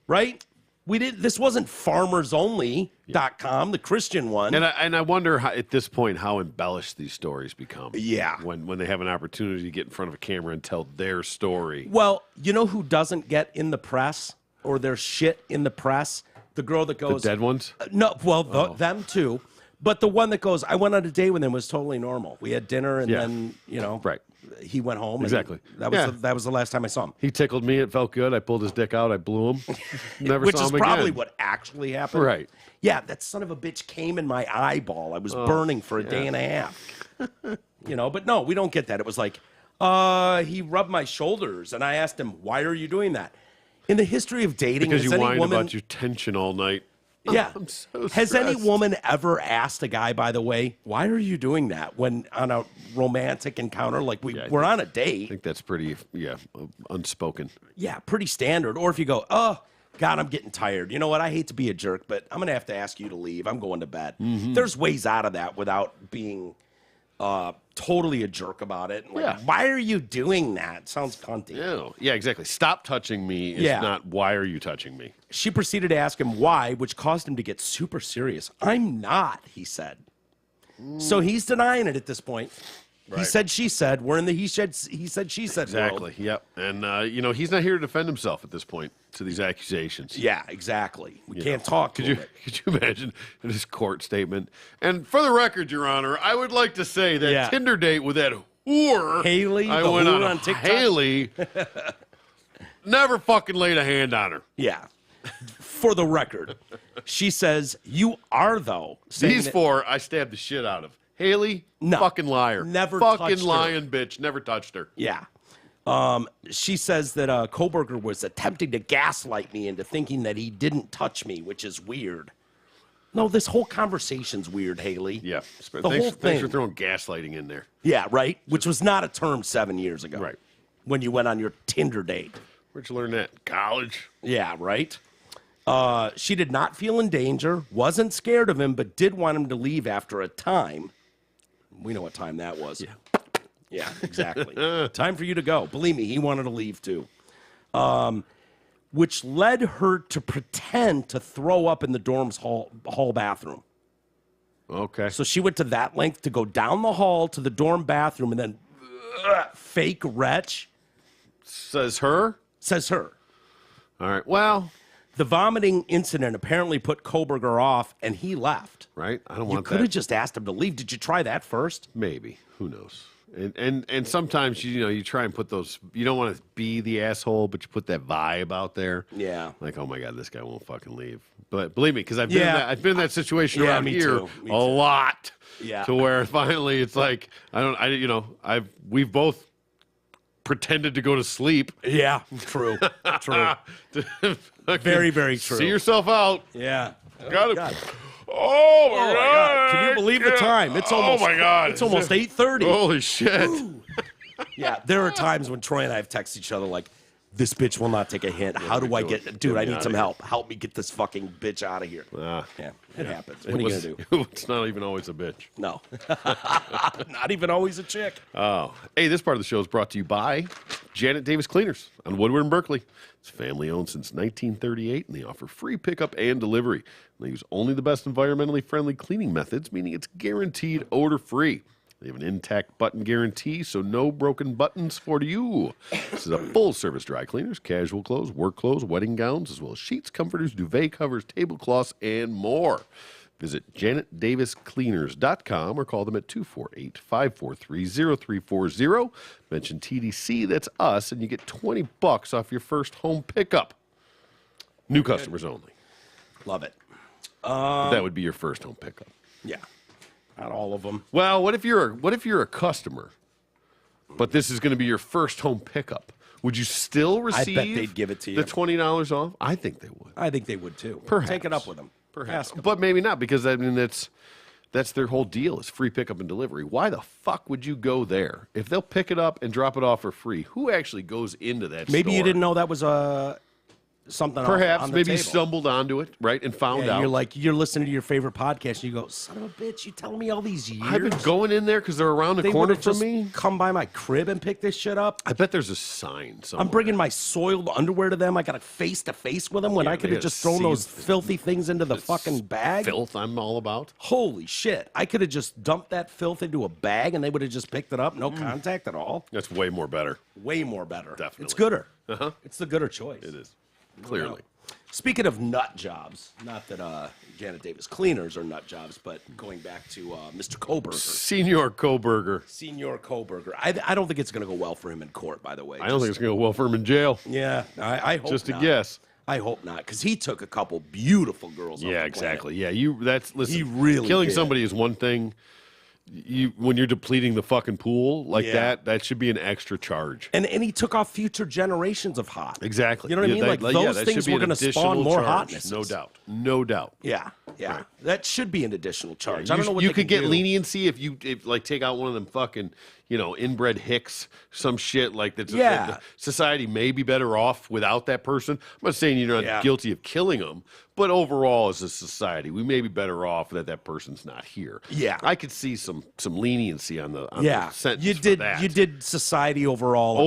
Right? This wasn't farmersonly.com, the Christian one.
And I wonder at this point how embellished these stories become.
Yeah.
When they have an opportunity to get in front of a camera and tell their story.
Well, you know who doesn't get in the press or their shit in the press? The girl that goes...
The dead ones?
No, well, them too. But the one that goes, I went on a date with him was totally normal. We had dinner and then,
Right.
he went home. and
Exactly.
That was the last time I saw him.
He tickled me. It felt good. I pulled his dick out. I blew him. Never
Which
saw
is
him
probably
again.
what actually happened.
Right.
Yeah, that son of a bitch came in my eyeball. I was burning for a day and a half. But no, we don't get that. It was like, he rubbed my shoulders, and I asked him, why are you doing that? In the history of dating,
Because
has
you
any
whined
woman,
about your tension all night.
yeah,
I'm so
has any
stressed.
woman ever asked a guy, by the way, why are you doing that when on a romantic encounter, like we're on a
I
date?
think that's pretty, unspoken.
Yeah, pretty standard. Or if you go, oh, God, I'm getting tired. You know what? I hate to be a jerk, but I'm going to have to ask you to leave. I'm going to bed. There's ways out of that without being totally a jerk about it. And like, why are you doing that? Sounds cunty.
Yeah, exactly. Stop touching me is not why are you touching me?
She proceeded to ask him why, which caused him to get super serious. I'm not, he said. So he's denying it at this point. He
Right.
said, she said. We're in the he said, she said
Exactly.
world.
Yep. And, he's not here to defend himself at this point to these accusations.
Yeah, exactly. We can't talk to him.
Could you imagine in his court statement? And for the record, Your Honor, I would like to say that Tinder date with that whore,
Haley,
I
the
went
whore
on
TikTok?
Haley, never fucking laid a hand on her.
Yeah. For the record, she says, you are, though. saying
These
that-
four, I stabbed the shit out of. Haley,
No.
fucking liar.
Never
fucking
touched her.
lying bitch. Never touched her.
Yeah. She says that Koberger was attempting to gaslight me into thinking that he didn't touch me, which is weird. No, this whole conversation's weird, Haley.
Yeah.
The whole
Thanks
thing.
for throwing gaslighting in there.
Yeah, right? Which was not a term 7 years ago.
Right.
When you went on your Tinder date.
Where'd you learn that? College?
Yeah, right? She did not feel in danger, wasn't scared of him, but did want him to leave after a time. We know what time that was. Yeah, exactly. Time for you to go. Believe me, he wanted to leave too. Which led her to pretend to throw up in the dorm's hall bathroom.
Okay.
So she went to that length to go down the hall to the dorm bathroom and then fake retch,
Says her?
says her.
All right. Well,
The vomiting incident apparently put Koberger off, and he left.
right? I don't
You
want
could
that.
have just asked him to leave. Did you try that first?
Maybe. Who knows? And sometimes you try and put those. You don't want to be the asshole, but you put that vibe out there.
Yeah.
Like, oh my god, this guy won't fucking leave. But believe me, because I've been in that situation
Yeah,
around
me
here
too. Me
a lot.
Yeah.
To where finally it's like we've both pretended to go to sleep.
Yeah, true. True. Very, very true.
See yourself out.
Yeah.
Got it.
God.
Oh my
Oh, my
god!
God. Can you believe the time? It's almost,
oh my god!
It's almost 8:30.
Holy shit!
Yeah, there are times when Troy and I have texted each other like, this bitch will not take a hint. How do I get, dude, I need some help. Help me get this fucking bitch out of here. Yeah, it happens. What are you going to do?
It's not even always a bitch.
No. Not even always a chick.
Oh, hey, this part of the show is brought to you by Janet Davis Cleaners on Woodward and Berkeley. It's family owned since 1938, and they offer free pickup and delivery. They use only the best environmentally friendly cleaning methods, meaning it's guaranteed odor free. They have an intact button guarantee, so no broken buttons for you. This is a full-service dry cleaners, casual clothes, work clothes, wedding gowns, as well as sheets, comforters, duvet covers, tablecloths, and more. Visit janetdaviscleaners.com or call them at 248-543-0340. Mention TDC, that's us, and you get $20 off your first home pickup. New customers only.
Love it.
That would be your first home pickup.
Yeah. Not all of them.
Well, what if you're a customer, but this is going to be your first home pickup? Would you still receive?
I bet they'd give it to you.
The $20 off? I think they would.
I think they would too.
Perhaps.
Take it up with them.
Perhaps,
Ask 'em.
but maybe not, because I mean that's their whole deal is free pickup and delivery. Why the fuck would you go there if they'll pick it up and drop it off for free? Who actually goes into that?
Maybe you
store?
didn't know that was something.
Perhaps
on the
maybe you
table.
stumbled onto it, right, and found
Yeah,
out.
you're listening to your favorite podcast, and you go, son of a bitch, you telling me all these years?
I've been going in there because they're around the
They
corner
would've
from
just
me.
come by my crib and pick this shit up.
I bet there's a sign somewhere.
I'm bringing my soiled underwear to them. I got a face to face with them when I could
they
have just
gotta
thrown those
see
filthy things into the fucking bag.
filth I'm all about.
Holy shit! I could have just dumped that filth into a bag, and they would have just picked it up, no contact at all.
That's way more better.
Way more better.
Definitely.
It's gooder. It's the gooder choice.
It is clearly.
Speaking of nut jobs, not that Janet Davis cleaners are nut jobs, but going back to Mr. Koberger.
Senior Koberger.
Senior Koberger. I don't think it's going to go well for him in court, by the way.
I don't think it's going to go well for him in jail.
Yeah, I hope
Just
not.
a guess.
I hope not, because he took a couple beautiful girls off
Yeah,
the
exactly.
planet.
Yeah, listen.
He really
killing
did.
somebody is one thing. When you're depleting the fucking pool like
Yeah.
that should be an extra charge.
And he took off future generations of hot.
Exactly.
You know what I mean? Like those
that
things
should be
were
an
going to spawn
additional
more
charge.
hotness.
No doubt. No doubt.
Yeah.
Right.
That should be an additional charge. I don't know what
you
they
could
can
get
do.
leniency if like take out one of them fucking inbred hicks, some shit like that.
Yeah.
The society may be better off without that person. I'm not saying you're not guilty of killing them, but overall as a society, we may be better off that person's not here.
Yeah.
I could see some leniency on the sentence.
You
for
did
that.
you did society overall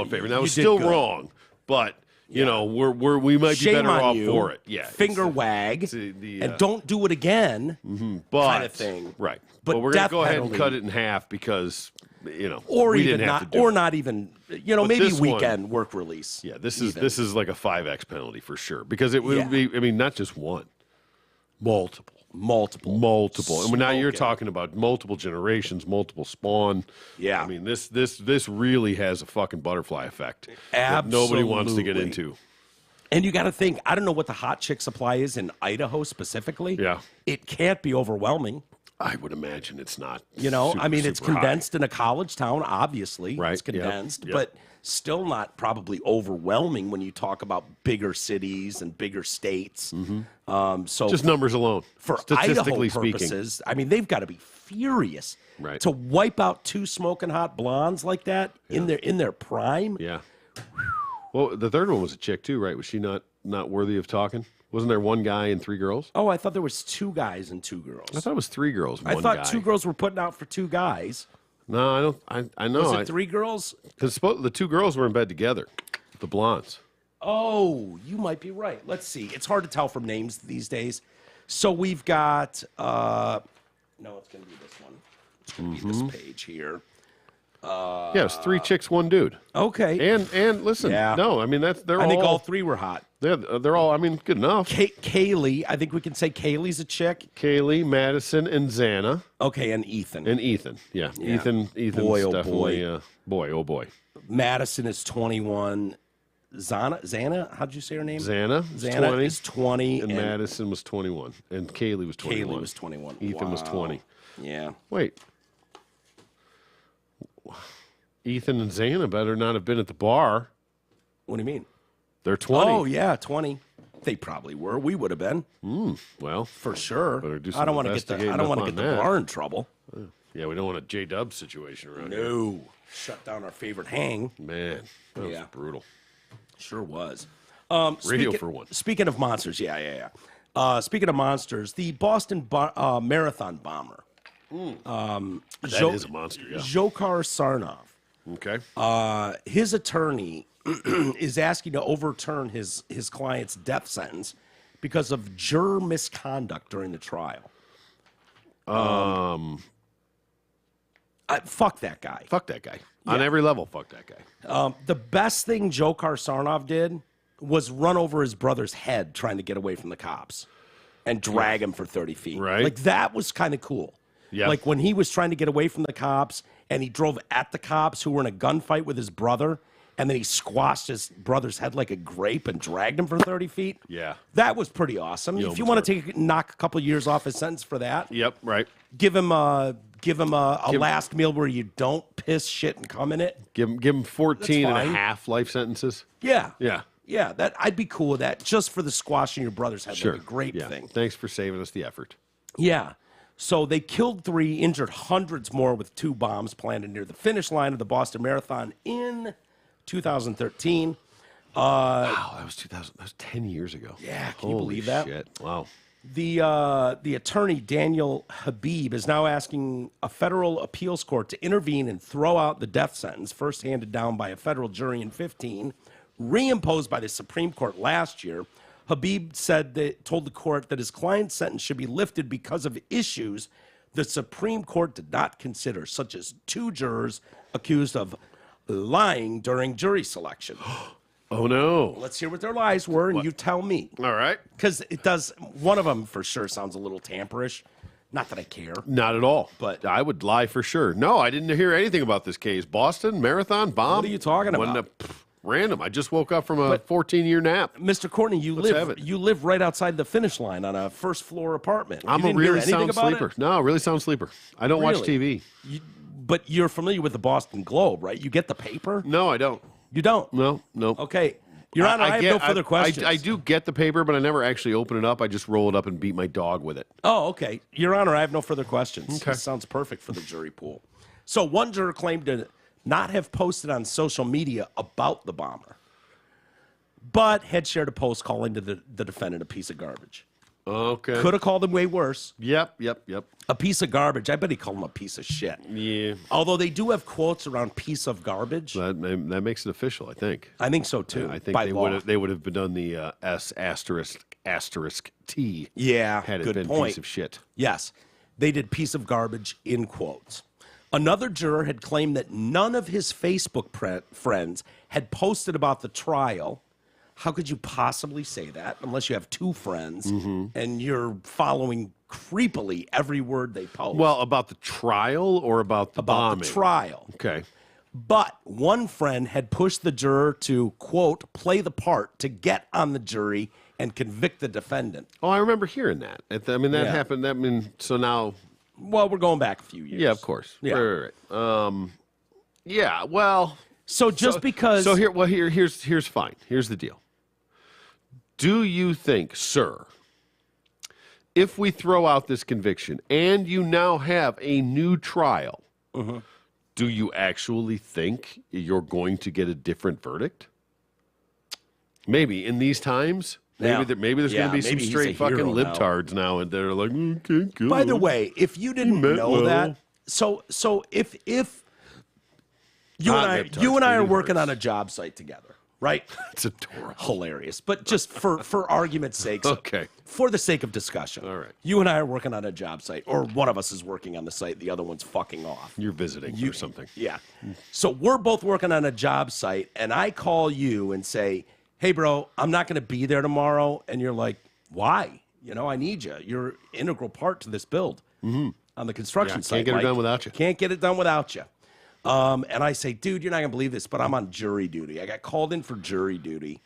in favor. Now
you
it's
did
still
good.
wrong, but we might be
Shame
better
on
off
you.
for it. Yeah,
Finger wag and don't do it again.
but,
kind of thing.
Right.
But
But we're gonna
death
go ahead and
penalty-
cut it in half because
Or
we
even
didn't have
not
to do
or
it.
not even
But
maybe
this one-
weekend work release.
Yeah, this
even.
is like a 5x penalty for sure because it would
Yeah.
be. I mean, not just one, multiple. And now you're
Smoking.
talking about multiple generations, multiple spawn.
Yeah.
I mean, this really has a fucking butterfly effect that nobody wants to get
Absolutely.
into.
And you got to think, I don't know what the hot chick supply is in Idaho specifically.
Yeah.
It can't be overwhelming.
I would imagine it's not.
I mean, it's
super high.
condensed in a college town, obviously.
Right,
It's condensed,
yep.
but still not probably overwhelming when you talk about bigger cities and bigger states. So
Mm-hmm. Just numbers alone.
for
statistically
Idaho
speaking.
purposes, I mean, they've got to be furious
Right.
to wipe out two smoking hot blondes like that in their prime.
Yeah. Well, the third one was a chick too, right? Was she not worthy of talking? Wasn't there one guy and three girls?
Oh, I thought there was two guys and two girls.
I thought it was three girls. One
I thought
guy.
two girls were putting out for two guys.
No, I don't. I know.
Was it three girls?
Because the two girls were in bed together, the blondes.
Oh, you might be right. Let's see. It's hard to tell from names these days. So we've got no, it's going to be this one. It's going to be this page here.
Yeah, it's three chicks, one dude.
Okay.
And listen,
Yeah.
no, I mean they're
I think all
all
three were hot.
they're all. I mean, good enough.
Kaylee, I think we can say Kaylee's a chick.
Kaylee, Madison, and Xana,
Okay, and Ethan.
and Ethan. Yeah,
Yeah.
Ethan's
Boy, oh,
definitely boy. Oh boy.
Madison is 21. Xana, how'd you say her name?
Xana,
Xana
20,
is 20.
and Madison was 21, and Kaylee was 21.
Kaylee was 21.
Ethan was
Wow.
20.
Yeah.
Wait. Ethan and Xana better not have been at the bar.
What do you mean?
They're 20.
Oh, yeah, 20. They probably were. We would have been,
Well,
for sure.
Better do
I
some
don't want to get
investigating
I don't
up
want to
on
get the
that.
bar in trouble.
yeah, we don't want a J-Dub situation around here.
No. Shut down our favorite hang.
Man, that was
Yeah.
brutal.
Sure was.
Radio for one.
Speaking of monsters, yeah. Speaking of monsters, the Boston Marathon bomber,
That is a monster, yeah.
Dzhokhar Sarnov,
Okay.
his attorney is asking to overturn his client's death sentence because of juror misconduct during the trial. Fuck that guy.
Fuck that guy. On every level, fuck that guy.
The best thing Dzhokhar Sarnov did was run over his brother's head trying to get away from the cops and drag him for 30 feet.
Right.
Like, that was kind of cool.
Yeah.
Like, when he was trying to get away from the cops and he drove at the cops who were in a gunfight with his brother, and then he squashed his brother's head like a grape and dragged him for 30 feet.
Yeah.
That was pretty awesome. If you want to knock a couple years off his sentence for that,
Yep, right.
give him a last meal where you don't piss, shit, and cum in it.
Give him 14 and a
fine.
half life sentences.
Yeah.
Yeah.
Yeah, that I'd be cool with that just for the squashing your brother's head.
Sure.
That'd be a great
yeah.
thing.
Thanks for saving us the effort.
Yeah. So they killed 3, injured hundreds more with 2 bombs planted near the finish line of the Boston Marathon in 2013.
Wow, that was 2000. That was 10 years ago.
Yeah, can you
Holy
believe that?
Shit. Wow.
The attorney, Daniel Habib, is now asking a federal appeals court to intervene and throw out the death sentence, first handed down by a federal jury in 2015, reimposed by the Supreme Court last year. Habib told the court that his client's sentence should be lifted because of issues the Supreme Court did not consider, such as 2 jurors accused of lying during jury selection.
Oh, no.
Let's hear what their lies were, and you tell me.
All right.
Because it does, one of them for sure sounds a little tamperish. Not that I care.
Not at all.
But-
I would lie for sure. No, I didn't hear anything about this case. Boston, marathon, bomb.
What are you talking
Wasn't
about?
Random. I just woke up from a 14-year nap.
Mr. Courtney, you
have it.
live right outside the finish line on a first floor apartment.
I'm
You
a
didn't hear
really
anything
sound
about
sleeper.
it?
No, really sound sleeper. I don't watch
Really?
TV.
But you're familiar with the Boston Globe, right? You get the paper?
No, I don't.
You don't?
No.
Okay. Your Honor, I have no further questions.
I do get the paper, but I never actually open it up. I just roll it up and beat my dog with it.
Oh, okay. Your Honor, I have no further questions.
Okay.
This sounds perfect for the jury pool. So one juror claimed to not have posted on social media about the bomber, but had shared a post calling the defendant a piece of garbage.
Okay.
Could have called him way worse.
Yep.
A piece of garbage. I bet he called him a piece of shit.
Yeah.
Although they do have quotes around piece of garbage.
That makes it official, I think.
I think so too.
I think
by law.
they would have done the S asterisk T.
Yeah,
Had it
good
been
point.
piece of shit.
Yes, they did piece of garbage in quotes. Another juror had claimed that none of his Facebook friends had posted about the trial. How could you possibly say that unless you have two friends and you're following creepily every word they post?
Well, about the trial or about the bombing?
the trial.
Okay.
But one friend had pushed the juror to, quote, play the part to get on the jury and convict the defendant.
Oh, I remember hearing that. That
Yeah.
happened. So now,
Well, we're going back a few years.
yeah, of course.
Yeah.
Right. Yeah. Well.
So because
So here's fine. Here's the deal. Do you think, sir, if we throw out this conviction and you now have a new trial, do you actually think you're going to get a different verdict? Maybe in these times.
Yeah.
Maybe there's going to be some
maybe he's
straight
a hero
fucking
now.
libtards now, and they're like, okay, go.
By the way, if you didn't
meant
know
well.
that, so if you
Not
and
libtards,
I are
but
working
universe.
on a job site together, right?
It's adorable.
Hilarious, but just for argument's sake, so
Okay.
for the sake of discussion,
All right.
You and I are working on a job site, or one of us is working on the site, the other one's fucking off.
You're visiting or something.
Yeah. So we're both working on a job site, and I call you and say, hey, bro, I'm not going to be there tomorrow. And you're like, why? You know, I need you. You're an integral part to this build on the construction
Yeah,
site.
can't get it
Mike.
done without you.
Can't get it done without you. And I say, dude, you're not going to believe this, but I'm on jury duty. I got called in for jury duty.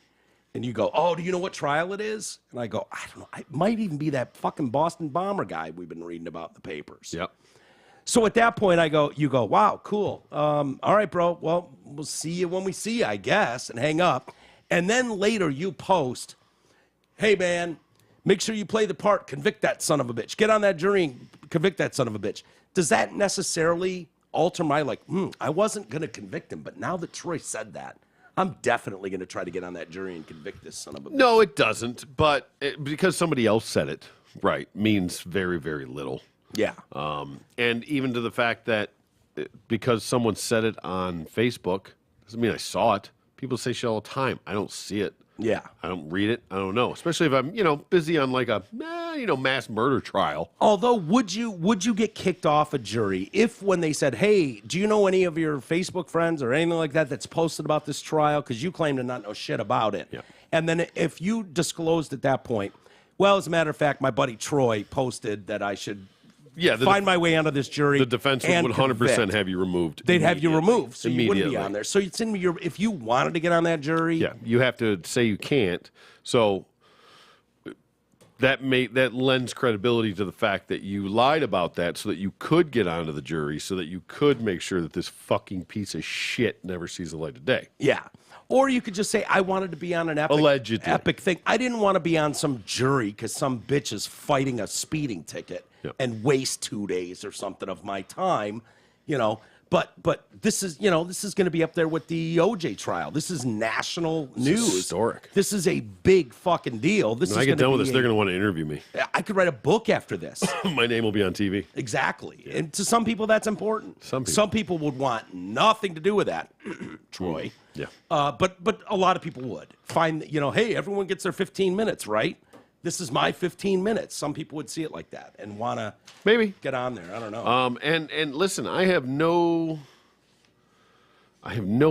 And you go, oh, do you know what trial it is? And I go, I don't know. It might even be that fucking Boston bomber guy we've been reading about in the papers.
Yep.
So at that point, you go, wow, cool. All right, bro. Well, we'll see you when we see you, I guess, and hang up. And then later you post, hey, man, make sure you play the part, convict that son of a bitch. Get on that jury and convict that son of a bitch. Does that necessarily alter my, I wasn't going to convict him, but now that Troy said that, I'm definitely going to try to get on that jury and convict this son of a bitch.
No, it doesn't. But because somebody else said it, right, means very, very little.
Yeah.
And even to the fact that because someone said it on Facebook doesn't mean I saw it. People say shit all the time. I don't see it.
Yeah.
I don't read it. I don't know. Especially if I'm, busy on like a, mass murder trial.
Although, would you get kicked off a jury if when they said, hey, do you know any of your Facebook friends or anything like that that's posted about this trial? Because you claim to not know shit about it.
Yeah.
And then if you disclosed at that point, well, as a matter of fact, my buddy Troy posted that I should find my way onto this jury.
The defense
and
would 100%
convict.
have you removed.
They'd have you removed, so you wouldn't be
Immediately.
on there. So it's in if you wanted to get on that jury.
Yeah, you have to say you can't. So that lends credibility to the fact that you lied about that so that you could get onto the jury, so that you could make sure that this fucking piece of shit never sees the light of day.
Yeah. Or you could just say, I wanted to be on an
Allegedly.
epic thing. I didn't want to be on some jury because some bitch is fighting a speeding ticket and waste 2 days or something of my time, But this is going to be up there with the OJ trial. This is national news.
historic.
This is a big fucking deal. This
When
is
I get done with this,
be
they're going to want to interview me.
I could write a book after this.
My name will be on TV.
Exactly. And to some people, that's important.
Some
people would want nothing to do with that, Troy.
Yeah.
But a lot of people would find that, hey, everyone gets their 15 minutes, right? This is my 15 minutes. Some people would see it like that and want to
Maybe
get on there. I don't know.
And listen, I have no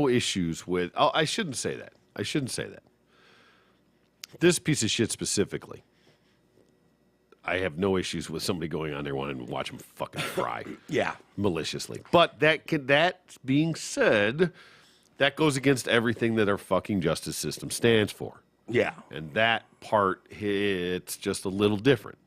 issues with. I shouldn't say that. I shouldn't say that. This piece of shit specifically, I have no issues with somebody going on there wanting to watch him fucking fry.
Yeah.
Maliciously. But that being said, that goes against everything that our fucking justice system stands for.
Yeah.
And that part hits just a little different.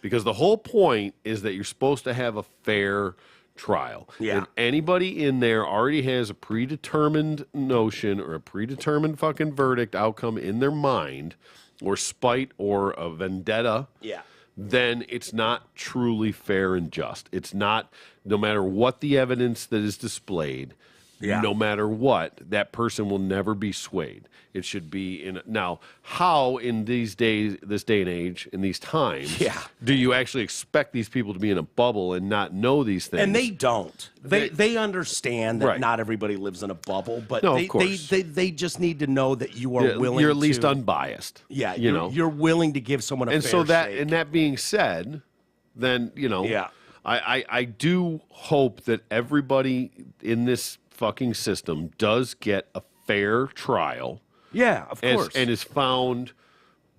Because the whole point is that you're supposed to have a fair trial.
Yeah.
And anybody in there already has a predetermined notion or a predetermined fucking verdict outcome in their mind, or spite or a vendetta.
Yeah.
Then it's not truly fair and just. It's not, no matter what the evidence that is displayed, no matter what, that person will never be swayed. It should be in. Now, how in these days, this day and age, in these times, do you actually expect these people to be in a bubble and not know these things?
And they don't. They understand that not everybody lives in a bubble, but they just need to know that you are willing.
You're at least unbiased.
Yeah, you're willing to give someone a fair shake.
And that being said, then I do hope that everybody in this fucking system does get a fair trial.
Yeah, of course.
And is found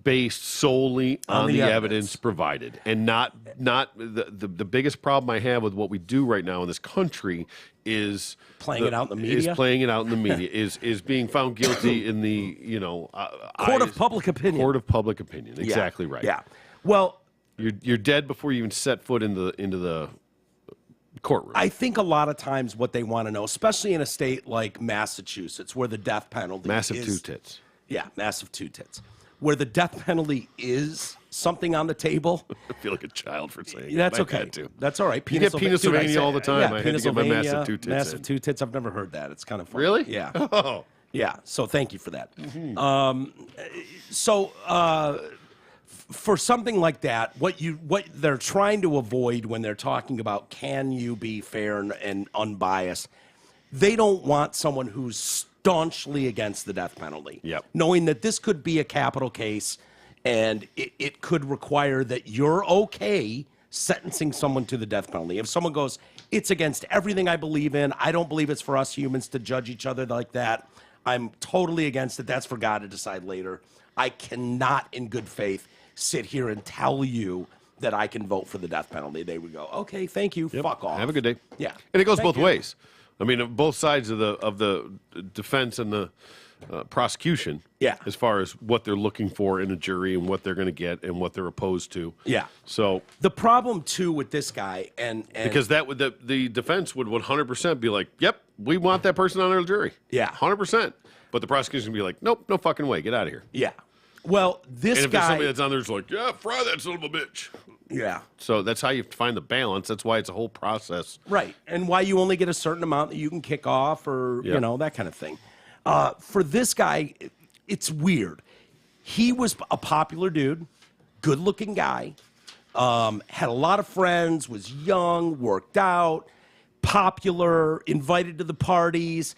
based solely on the evidence provided, and not the biggest problem I have with what we do right now in this country is
playing it out in the media.
Is being found guilty in the
court of public opinion.
Court of public opinion. Exactly right.
Yeah. Well,
you're dead before you even set foot into the courtroom.
I think a lot of times what they want to know, especially in a state like Massachusetts, where the death penalty
massive
is,
two tits.
Yeah, massive two tits. Where the death penalty is something on the table.
I feel like a child for saying
that's
it.
okay. That's all right.
You get Pennsylvania all the time.
Yeah,
I had to get my massive two tits.
Massive two tits. I've never heard that. It's kind of funny.
Really?
Yeah.
Oh.
Yeah. So thank you for that. For something like that, what they're trying to avoid when they're talking about can you be fair and unbiased, they don't want someone who's staunchly against the death penalty.
Yep.
Knowing that this could be a capital case and it could require that you're okay sentencing someone to the death penalty. If someone goes, it's against everything I believe in, I don't believe it's for us humans to judge each other like that, I'm totally against it, that's for God to decide later. I cannot, in good faith, sit here and tell you that I can vote for the death penalty. They would go, okay, thank you, fuck off.
Have a good day.
Yeah.
And it goes both ways. I mean, both sides of the defense and the prosecution.
Yeah.
As far as what they're looking for in a jury and what they're going to get and what they're opposed to.
Yeah.
So
the problem too with this guy and
because that would the defense would 100% be like, yep, we want that person on our jury.
Yeah.
100%. But the prosecution would be like, nope, no fucking way, get out of here.
Yeah. Well, this
and if
guy.
there's somebody that's on there that's like, yeah, fry that son of a bitch.
Yeah.
So that's how you find the balance. That's why it's a whole process.
Right. And why you only get a certain amount that you can kick off or, that kind of thing. For this guy, it's weird. He was a popular dude, good-looking guy, had a lot of friends, was young, worked out, popular, invited to the parties.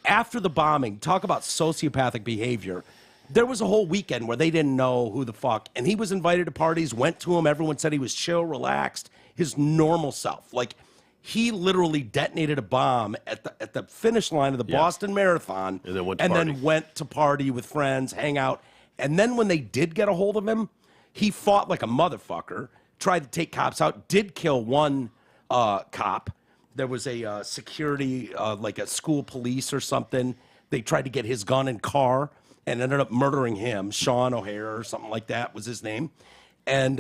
After the bombing, talk about sociopathic behavior. There was a whole weekend where they didn't know who the fuck, and he was invited to parties, went to them. Everyone said he was chill, relaxed, his normal self. Like, he literally detonated a bomb at the finish line of the Boston Marathon,
and then
went to party with friends, hang out. And then when they did get a hold of him, he fought like a motherfucker, tried to take cops out, did kill one cop. There was a security, like a school police or something. They tried to get his gun and car and ended up murdering him. Sean O'Hare or something like that was his name. And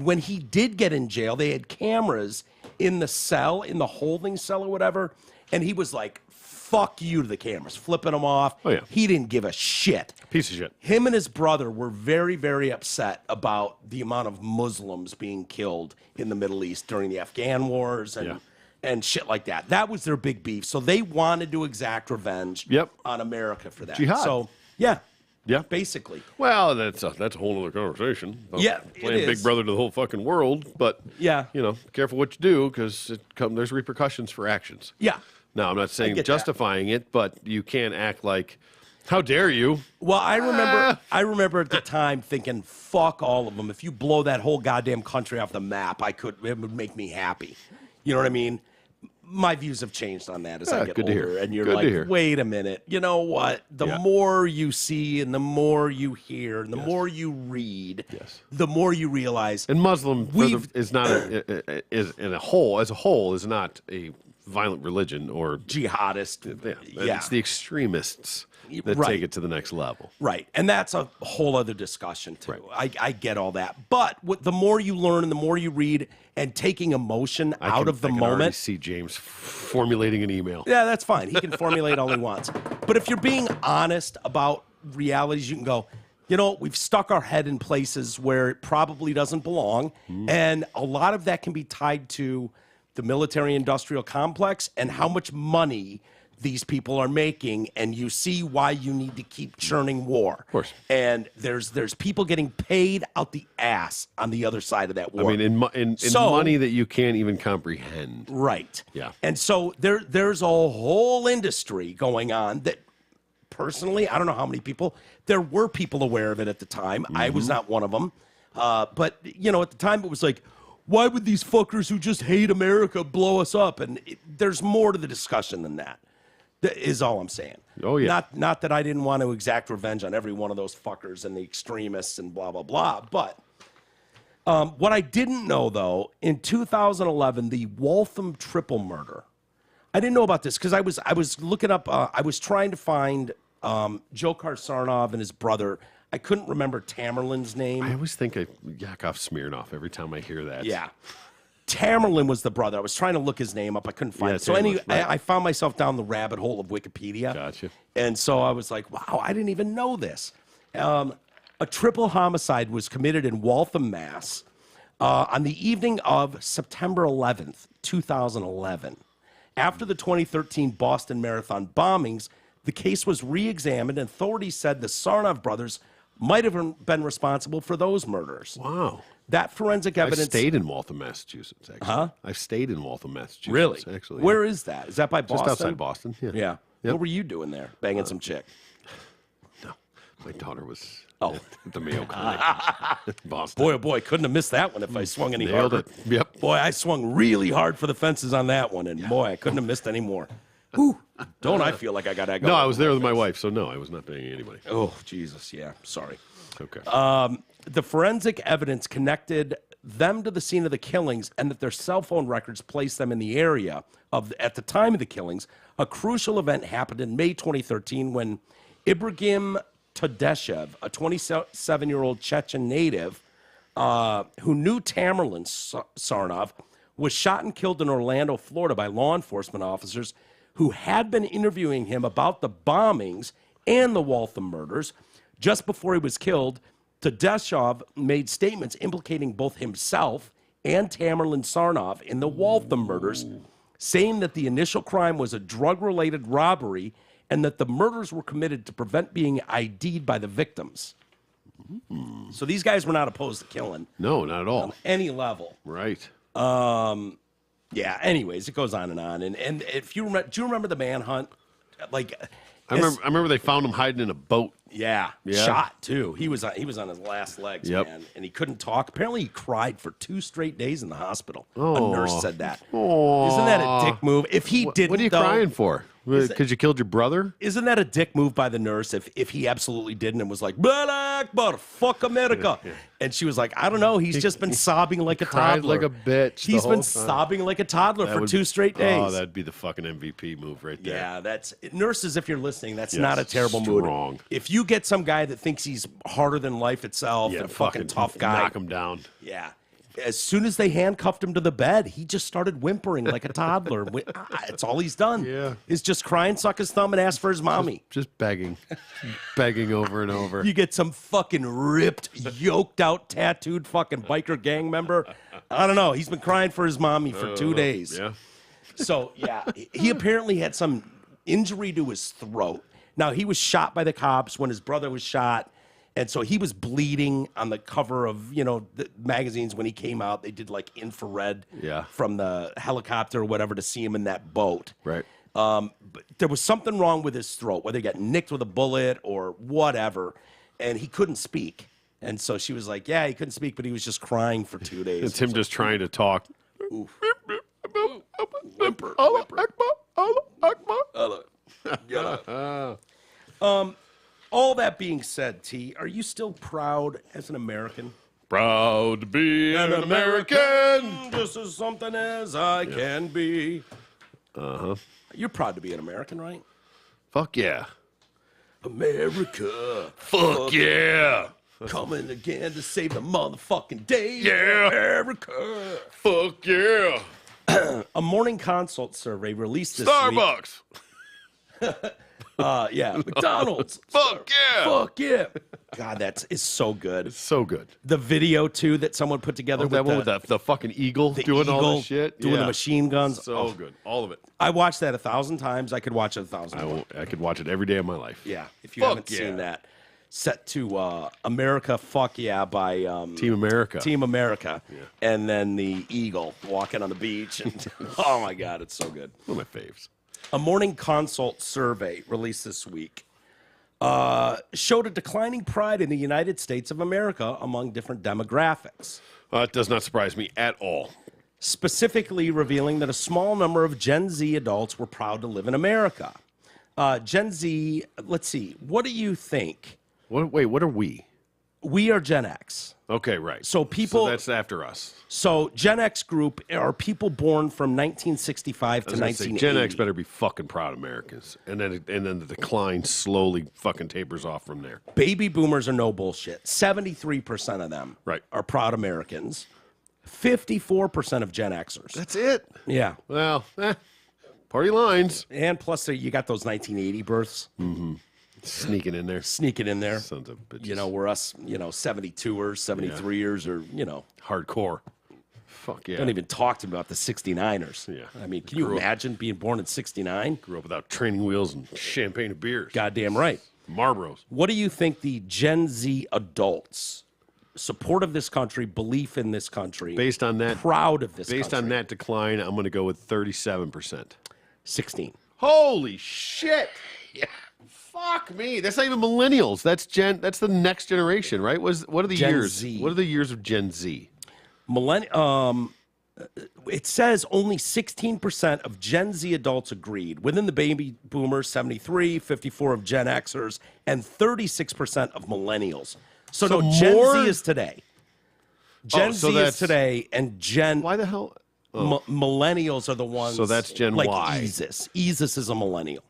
when he did get in jail, they had cameras in the cell, in the holding cell or whatever. And he was like, fuck you to the cameras, flipping them off.
Oh, yeah.
He didn't give a shit.
Piece of shit.
Him and his brother were very, very upset about the amount of Muslims being killed in the Middle East during the Afghan wars and shit like that. That was their big beef. So they wanted to exact revenge on America for that.
Jihad.
So, yeah, basically.
Well, that's a whole other conversation. Playing Big Brother to the whole fucking world, but careful what you do because there's repercussions for actions.
Yeah.
Now, I'm not saying justifying it, but you can't act like, how dare you?
Well, I remember at the time thinking, fuck all of them. If you blow that whole goddamn country off the map, it would make me happy. You know what I mean? my views have changed on that as I get
good to hear.
older. And you're
Good to hear.
like, wait a minute. You know what? The more you see and the more you hear and the more you read, the more you realize.
And Muslim is not as a whole is not a violent religion or
jihadist.
It's the extremists that take it to the next level.
Right. And that's a whole other discussion, too. Right. I get all that. But the more you learn and the more you read and taking emotion out of the moment. I can already
see James formulating an email.
Yeah, that's fine. He can formulate all he wants. But if you're being honest about realities, you can go, you know, we've stuck our head in places where it probably doesn't belong. And a lot of that can be tied to the military-industrial complex and how much money these people are making, and you see why you need to keep churning war.
Of course.
And there's people getting paid out the ass on the other side of that war.
I mean, in money that you can't even comprehend.
Right.
Yeah.
And so there's a whole industry going on that, personally, I don't know how many people. There were people aware of it at the time. I was not one of them. But, you know, at the time it was like, why would these fuckers who just hate America blow us up? And there's more to the discussion than that. Is all I'm saying.
Oh, yeah.
Not that I didn't want to exact revenge on every one of those fuckers and the extremists and blah, blah, blah. But what I didn't know, though, in 2011, the Waltham triple murder, I didn't know about this because I was looking up, I was trying to find Dzhokhar Sarnov and his brother. I couldn't remember Tamerlan's name.
I always think of Yakov Smirnov every time I hear that.
Yeah. Tamerlan was the brother. I was trying to look his name up. I couldn't find it. So
Tamerlan, right.
I found myself down the rabbit hole of Wikipedia.
Gotcha.
And so I was like, wow, I didn't even know this. A triple homicide was committed in Waltham, Mass. On the evening of September 11th, 2011. After the 2013 Boston Marathon bombings, the case was re-examined, and authorities said the Sarnov brothers might have been responsible for those murders.
Wow.
That forensic evidence...
I've stayed in Waltham, Massachusetts, actually.
Huh?
I've stayed in Waltham, Massachusetts.
Really?
Actually.
Where is that? Is that by Boston?
Just outside Boston, yeah.
Yeah.
Yep.
What were you doing there? Banging some chick?
No. My daughter was
at
the Mayo Clinic in Boston.
Boy, oh boy, couldn't have missed that one if I swung any
Nailed
harder.
it. Yep.
Boy, I swung really hard for the fences on that one, and boy, I couldn't have missed any more. Whew. Don't I feel like I got to go?
No, I was there with my wife, so no, I was not banging anybody.
Oh, Jesus, yeah. Sorry.
Okay.
The forensic evidence connected them to the scene of the killings, and that their cell phone records placed them in the area at the time of the killings. A crucial event happened in May 2013 when Ibrahim Tadeshev, a 27-year-old Chechen native who knew Tamerlan Sarnov, was shot and killed in Orlando, Florida by law enforcement officers who had been interviewing him about the bombings and the Waltham murders. Just before he was killed, Tadeshev made statements implicating both himself and Tamerlan Sarnov in the Waltham murders, saying that the initial crime was a drug-related robbery and that the murders were committed to prevent being ID'd by the victims. So these guys were not opposed to killing.
No, not at all.
On any level.
Right.
Yeah, anyways, it goes on. And if you remember, do you remember the manhunt? Like,
I remember they found him hiding in a boat.
Yeah,
Yeah.
shot too. He was on his last legs,
Yep.
man, and he couldn't talk. Apparently, he cried for 2 straight days in the hospital.
Oh.
A nurse said that.
Aw.
Isn't that a dick move? If he didn't,
What are you
though,
crying for? Because you killed your brother?
Isn't that a dick move by the nurse if he absolutely didn't and was like, Black Akbar, fuck America? And she was like, I don't know. He's just been sobbing like a
cried
toddler.
like a bitch the
He's
whole
been
time.
sobbing like a toddler for 2 straight days.
Oh, that'd be the fucking MVP move right there.
Yeah, that's nurses. If you're listening, that's
Yes,
not a terrible
strong.
mood. If you get some guy that thinks he's harder than life itself and fucking tough guy,
knock him down.
yeah. As soon as they handcuffed him to the bed, he just started whimpering like a toddler. It's all he's done.
Yeah.
Is just cry and suck his thumb and ask for his mommy.
Just begging. Begging over and over.
You get some fucking ripped, yoked out, tattooed fucking biker gang member. I don't know. He's been crying for his mommy for 2 days.
Yeah.
So, yeah, he apparently had some injury to his throat. Now, he was shot by the cops when his brother was shot. And so he was bleeding on the cover of, the magazines when he came out. They did like infrared from the helicopter or whatever to see him in that boat.
Right.
But there was something wrong with his throat, whether he got nicked with a bullet or whatever, and he couldn't speak. And so she was like, yeah, he couldn't speak, but he was just crying for 2 days.
It's him just trying to talk.
Oof. whimper.
Allah Akbar, Allah Akbar.
Allah. Yeah. All that being said, T, are you still proud as an American?
Proud to be an American.
Just as something as I can be. You're proud to be an American, right?
Fuck yeah.
America.
Fuck yeah.
Coming again to save the motherfucking day.
Yeah.
America.
Fuck yeah.
A morning consult survey released this week.
Starbucks.
Yeah, McDonald's.
Fuck yeah.
Fuck yeah. God, that is so good.
So good.
The video, too, that someone put together
That one with the fucking eagle doing all
eagle
this shit.
doing the machine guns.
So good. All of it.
I watched that 1,000 times. I could watch it 1,000 more.
I could watch it every day of my life.
Yeah, if you
Fuck
haven't seen that. Set to America Fuck Yeah by
Team America.
Team America. Yeah. And then the eagle walking on the beach. And oh, my God, it's so good.
One of my faves.
A morning consult survey released this week showed a declining pride in the United States of America among different demographics.
It does not surprise me at all.
Specifically revealing that a small number of Gen Z adults were proud to live in America. Gen Z, let's see, what do you think?
Wait, what are we?
We are Gen X.
Okay, right.
So people.
So that's after us.
So Gen X group are people born from 1965 to 1980.
Gen X better be fucking proud Americans, and then the decline slowly fucking tapers off from there.
Baby boomers are no bullshit. 73% of them are proud Americans. 54% of Gen Xers.
That's it.
Yeah.
Well, party lines.
And plus, you got those 1980 births.
Mm-hmm. Sneaking in there. Sons of bitches.
You know, we're us, 72ers, 73ers, or,
hardcore. Fuck yeah.
Don't even talk to me about the 69ers.
Yeah.
I mean, can you imagine being born in 69?
Grew up without training wheels and champagne and beers.
Goddamn right.
Marlboros.
What do you think the Gen Z adults, support of this country, belief in this country,
based on that,
proud of this
based
country?
on that decline, I'm going to go with 37%.
16.
Holy shit.
Yeah.
Fuck me. That's not even millennials. That's the next generation, right? What are the
Gen
years?
Z.
What are the years of Gen Z?
It says only 16% of Gen Z adults agreed. Within the baby boomers, 73, 54 of Gen Xers, and 36% of millennials. So no, Gen Z is today. Gen Z is today, and
Why the hell?
Millennials are the ones.
So that's Gen
like
Y.
Easus. Easus is a millennial.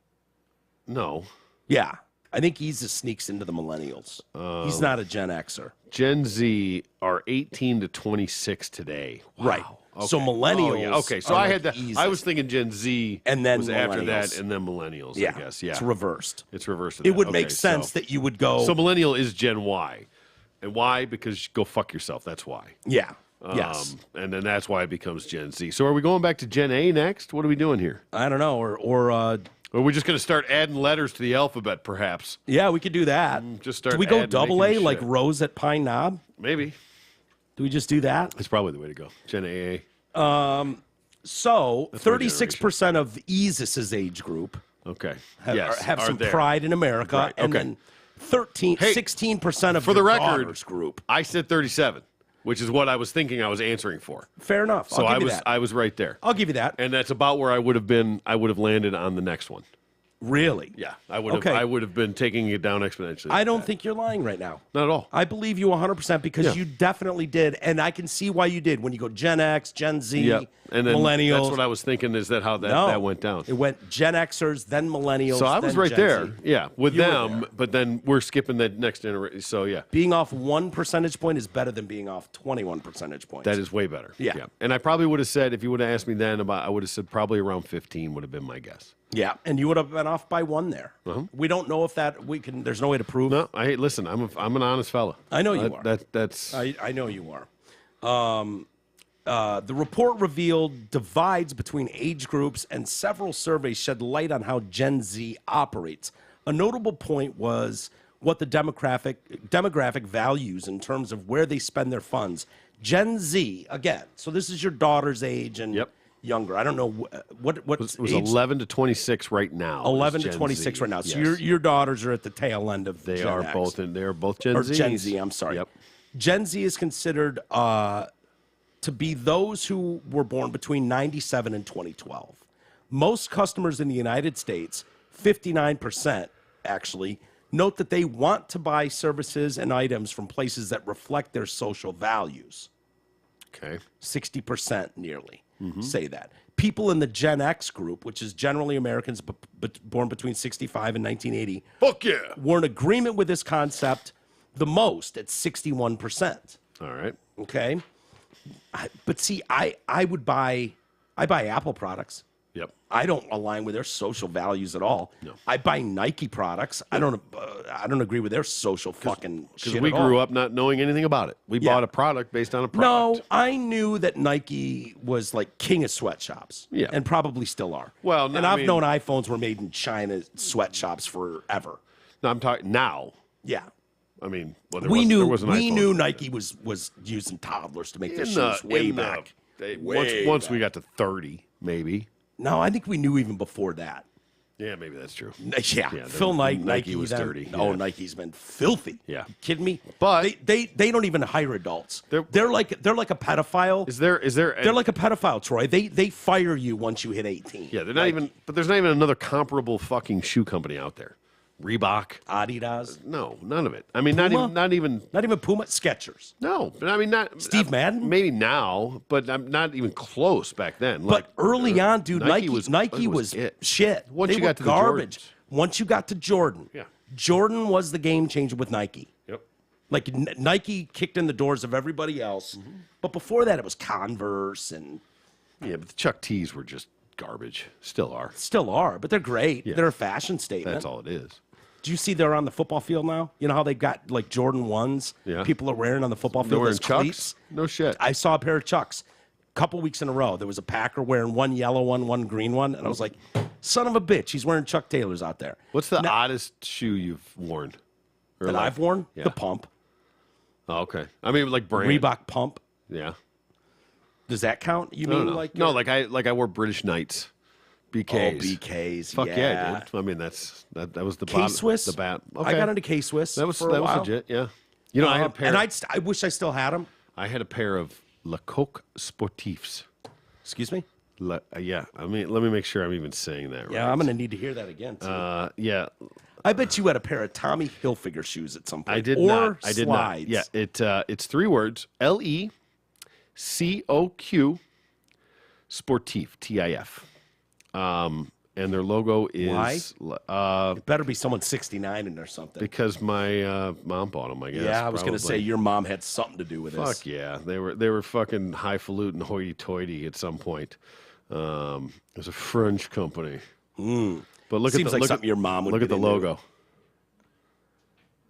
No.
Yeah. I think Easus sneaks into the millennials. He's not a Gen Xer.
Gen Z are 18 to 26 today. Wow.
Right.
Okay.
So millennials.
Oh, yeah. Okay. So
are
I
like
had that.
Easus.
I was thinking Gen Z
and then
was after that,
millennials.
and then millennials.
Yeah.
I guess. Yeah.
It's reversed.
It's reversed.
It would make sense that you would go.
So millennial is Gen Y, and why? Because go fuck yourself. That's why.
Yeah. Yes.
And then that's why it becomes Gen Z. So are we going back to Gen A next? What are we doing here?
I don't know. Or
are we just going to start adding letters to the alphabet, perhaps?
Yeah, we could do that.
Just start.
Do we go double A
making
like
shit.
Rose at Pine Knob?
Maybe.
Do we just do that?
It's probably the way to go. Gen AA.
So 36% of Easis's age group have some pride in America,
Right.
and then 16% of
for the
your
record,
daughter's group.
I said 37, which is what I was thinking I was answering for.
Fair enough.
So
I'll give you that.
I was right there.
I'll give you that.
And that's about where I would have been. I would have landed on the next one.
Really?
Yeah, I would have been taking it down exponentially.
I don't think you're lying right now.
Not at all.
I believe you 100% because you definitely did, and I can see why you did. When you go Gen X, Gen Z,
and then
millennials.
That's what I was thinking. Is that how that went down?
It went Gen Xers, then millennials.
So I was
then
right
Gen
there.
Z.
Yeah, with
You were
them,
there.
but then we're skipping that next generation. So yeah,
Being off 1 percentage point is better than being off 21 percentage points.
that is way better.
Yeah.
And I probably would have said, if you would have asked me then I would have said probably around 15 would have been my guess.
Yeah, and you would have been off by 1 there. We don't know if we can. There's no way to prove.
No, listen. I'm an honest fella.
I know you are.
That's.
I know you are. The report revealed divides between age groups, and several surveys shed light on how Gen Z operates. A notable point was what the demographic values in terms of where they spend their funds. Gen Z, again, so this is your daughter's age and younger. I don't know what
It was 11 to 26 right now.
11 to
Gen
26
Z.
right now. So
Yes.
your daughters are at the tail end of
They
Gen
are
X.
both they are both Gen
Or
Z.
Gen Z, I'm sorry.
Yep.
Gen Z is considered to be those who were born between 97 and 2012. Most customers in the United States, 59% actually, note that they want to buy services and items from places that reflect their social values.
Okay.
60% nearly say that. People in the Gen X group, which is generally Americans born between 65 and 1980,
Fuck yeah.
were in agreement with this concept the most at 61%.
All right.
Okay? But see, I buy Apple products.
Yep.
I don't align with their social values at all.
No.
I buy Nike products. I don't agree with their social fucking shit
Because we
at all.
grew up not knowing anything about it. We bought a product based on a product.
No, I knew that Nike was like king of sweatshops.
Yeah.
And probably still are.
Well, no,
and
I
I've
mean-
known iPhones were made in China sweatshops forever.
No, I'm talking now.
Yeah.
I mean, well,
We
there was an
we
iPhone.
knew Nike was using toddlers to make their shoes way back.
Once we got to 30, maybe.
No, I think we knew even before that.
Yeah, maybe that's true.
Yeah,
Yeah,
Phil Knight,
Nike
Nike
was
then-
dirty,
Oh,
yeah.
Nike's been filthy.
Yeah.
You kidding me?
But-
they don't even hire adults.
They're-
like a pedophile.
Is there?
They're like a pedophile, Troy. They fire you once you hit 18.
Yeah, they're not even. But there's not even another comparable fucking shoe company out there. Reebok.
Adidas.
No, none of it. I mean,
Puma?
not even.
Not even Puma. Skechers.
No, but I mean, not
Steve Madden?
Maybe now, but I'm not even close back then.
But early on, dude, Nike
Nike
was
it.
shit.
Once
They
you
were
got to the
garbage.
Jordans.
Once you got to Jordan,
Yeah.
Jordan was the game changer with Nike.
Yep.
Like Nike kicked in the doors of everybody else,
Mm-hmm.
but before that, it was Converse and
Yeah, but the Chuck T's were just garbage. Still are.
still are, but they're great.
Yeah.
They're a fashion statement.
That's all it is.
Do you see they're on the football field now? You know how they've got like Jordan 1s
Yeah.
people are wearing on the football
They're
field
wearing
as
Chucks?
cleats?
No shit.
I saw a pair of Chucks a couple weeks in a row. There was a Packer wearing one yellow one, one green one, and I was like, son of a bitch, he's wearing Chuck Taylors out there.
What's the oddest shoe you've worn? Or
That
like-
I've worn?
Yeah.
The Pump.
Oh, okay. I mean, like brand.
Reebok Pump.
Yeah.
Does that count? You
No,
mean
no.
like
No, like I wore British Knights. BKs.
Oh, BKs.
Fuck yeah, dude. I mean, that was the bottom,
K-Swiss.
the bat.
I
Okay.
got into K-Swiss.
That was
for a while.
legit. Yeah. You know, I had a pair.
And I wish I still had them.
I had a pair of Lecoq Sportifs.
Excuse me?
Yeah. I mean, let me make sure I'm even saying that right.
Yeah, I'm going to need to hear that again, too.
Yeah.
I bet you had a pair of Tommy Hilfiger shoes at some point.
I did
or
not. I did
slides.
not. Yeah. It's 3 words. LECOQ Sportif. TIF. And their logo is
It better be someone 69 in there or something.
because my mom bought them. I guess.
Yeah, I was going to say
probably.
your mom had something to do with this.
Fuck yeah, they were fucking highfalutin, hoity-toity at some point. It was a French company. But look
Seems
at the
like
look
something
at,
your mom would
look at
get
the
into.
logo.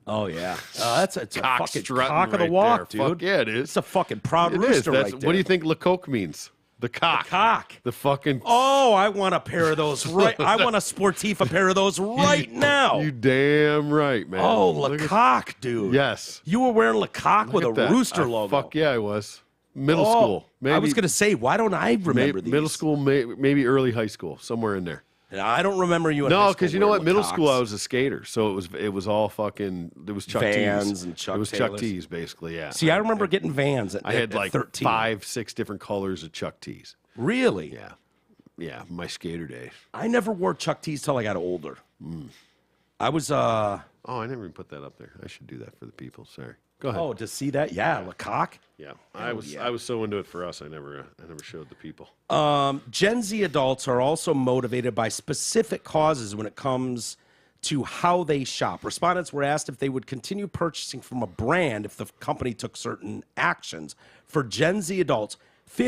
Oh, yeah. It's a
Cock
fucking
strutting
cock of the
right
walk,
there.
dude.
Fuck yeah, it is.
It's a fucking proud
It is.
rooster
That's,
right there.
what do you think Lecoq means? The cock.
Cock.
The fucking.
Oh, I want a pair of those right. I want a Sportif, a pair of those right now.
You damn right, man.
Oh,
Look at-
Lecoq, dude.
Yes.
You were wearing Lecoq with a
Look at that.
rooster logo.
Fuck yeah, I was. Middle
Oh,
school. Maybe
I was going to say, why don't I remember these?
middle school, maybe early high school, somewhere in there.
I don't remember you in high
No,
school
because you know what?
wearing
Middle
Lecoqs.
school, I was a skater, so it was all fucking. It was Chuck
Vans
T's
and Chuck
It was Chuck
Taylors.
T's, basically. Yeah.
See, I remember getting Vans at
I had
at
like
13.
5, 6 different colors of Chuck T's.
Really?
Yeah, yeah. My skater days.
I never wore Chuck T's till I got older. I was,
Oh, I never even put that up there. I should do that for the people. Sorry. Go ahead.
oh, to see that? Yeah, Lecoq.
yeah. I was so into it for us. I never showed the people.
Gen Z adults are also motivated by specific causes when it comes to how they shop. Respondents were asked if they would continue purchasing from a brand if the company took certain actions. For Gen Z adults,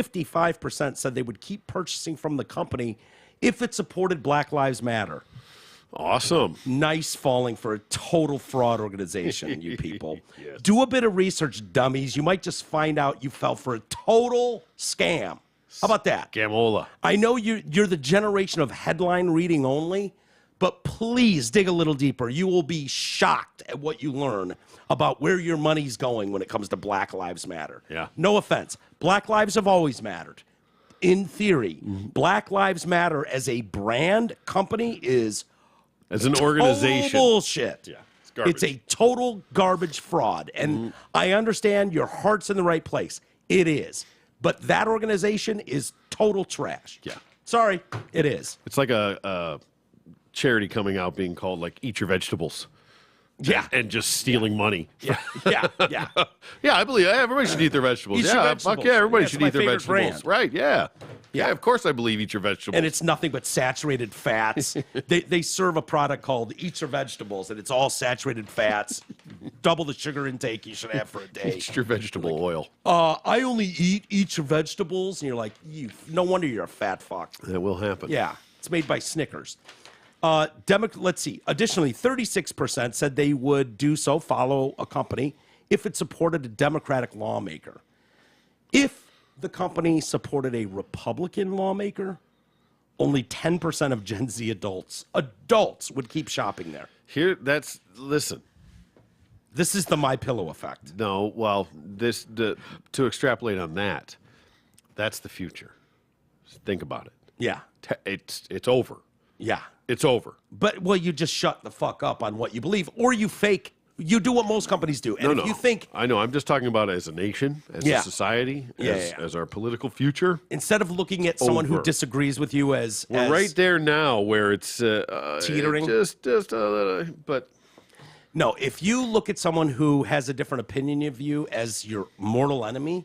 55% said they would keep purchasing from the company if it supported Black Lives Matter.
Awesome.
Nice falling for a total fraud organization, you people.
Yes.
Do a bit of research, dummies. You might just find out you fell for a total scam. How about that?
Gamola.
I know you're the generation of headline reading only, but please dig a little deeper. You will be shocked at what you learn about where your money's going when it comes to Black Lives Matter.
Yeah.
No offense. Black lives have always mattered. In theory, Black Lives Matter as a brand company is
As an organization.
total bullshit.
Yeah, it's garbage.
It's a total garbage fraud. And I understand your heart's in the right place. It is. But that organization is total trash.
Yeah.
Sorry, it is.
It's like a charity coming out being called like Eat Your Vegetables.
Yeah.
And just stealing money.
Yeah.
Yeah, I believe everybody should eat their vegetables.
Eat your vegetables.
Fuck yeah, everybody
That's
should
my
eat their
favorite
vegetables.
brand.
Right, yeah. Yeah, of course I believe eat your vegetables.
And it's nothing but saturated fats. They serve a product called Eat Your Vegetables, and it's all saturated fats. Double the sugar intake you should have for a day.
Eat your vegetable oil.
I only eat your vegetables, and you're like, no wonder you're a fat fuck.
That will happen.
Yeah, it's made by Snickers. Let's see. Additionally, 36% said they would follow a company if it supported a Democratic lawmaker. If the company supported a Republican lawmaker, only 10% of Gen Z adults would keep shopping there.
Listen.
This is the My Pillow effect.
No, well, to extrapolate on that, that's the future. Think about it.
Yeah.
It's over.
Yeah.
It's over.
But, you just shut the fuck up on what you believe, or you fake. You do what most companies do. And if you think,
I know. I'm just talking about as a nation, as a society, as our political future.
Instead of looking at someone who disagrees with you as
right there now where it's
teetering.
But
no, if you look at someone who has a different opinion of you as your mortal enemy,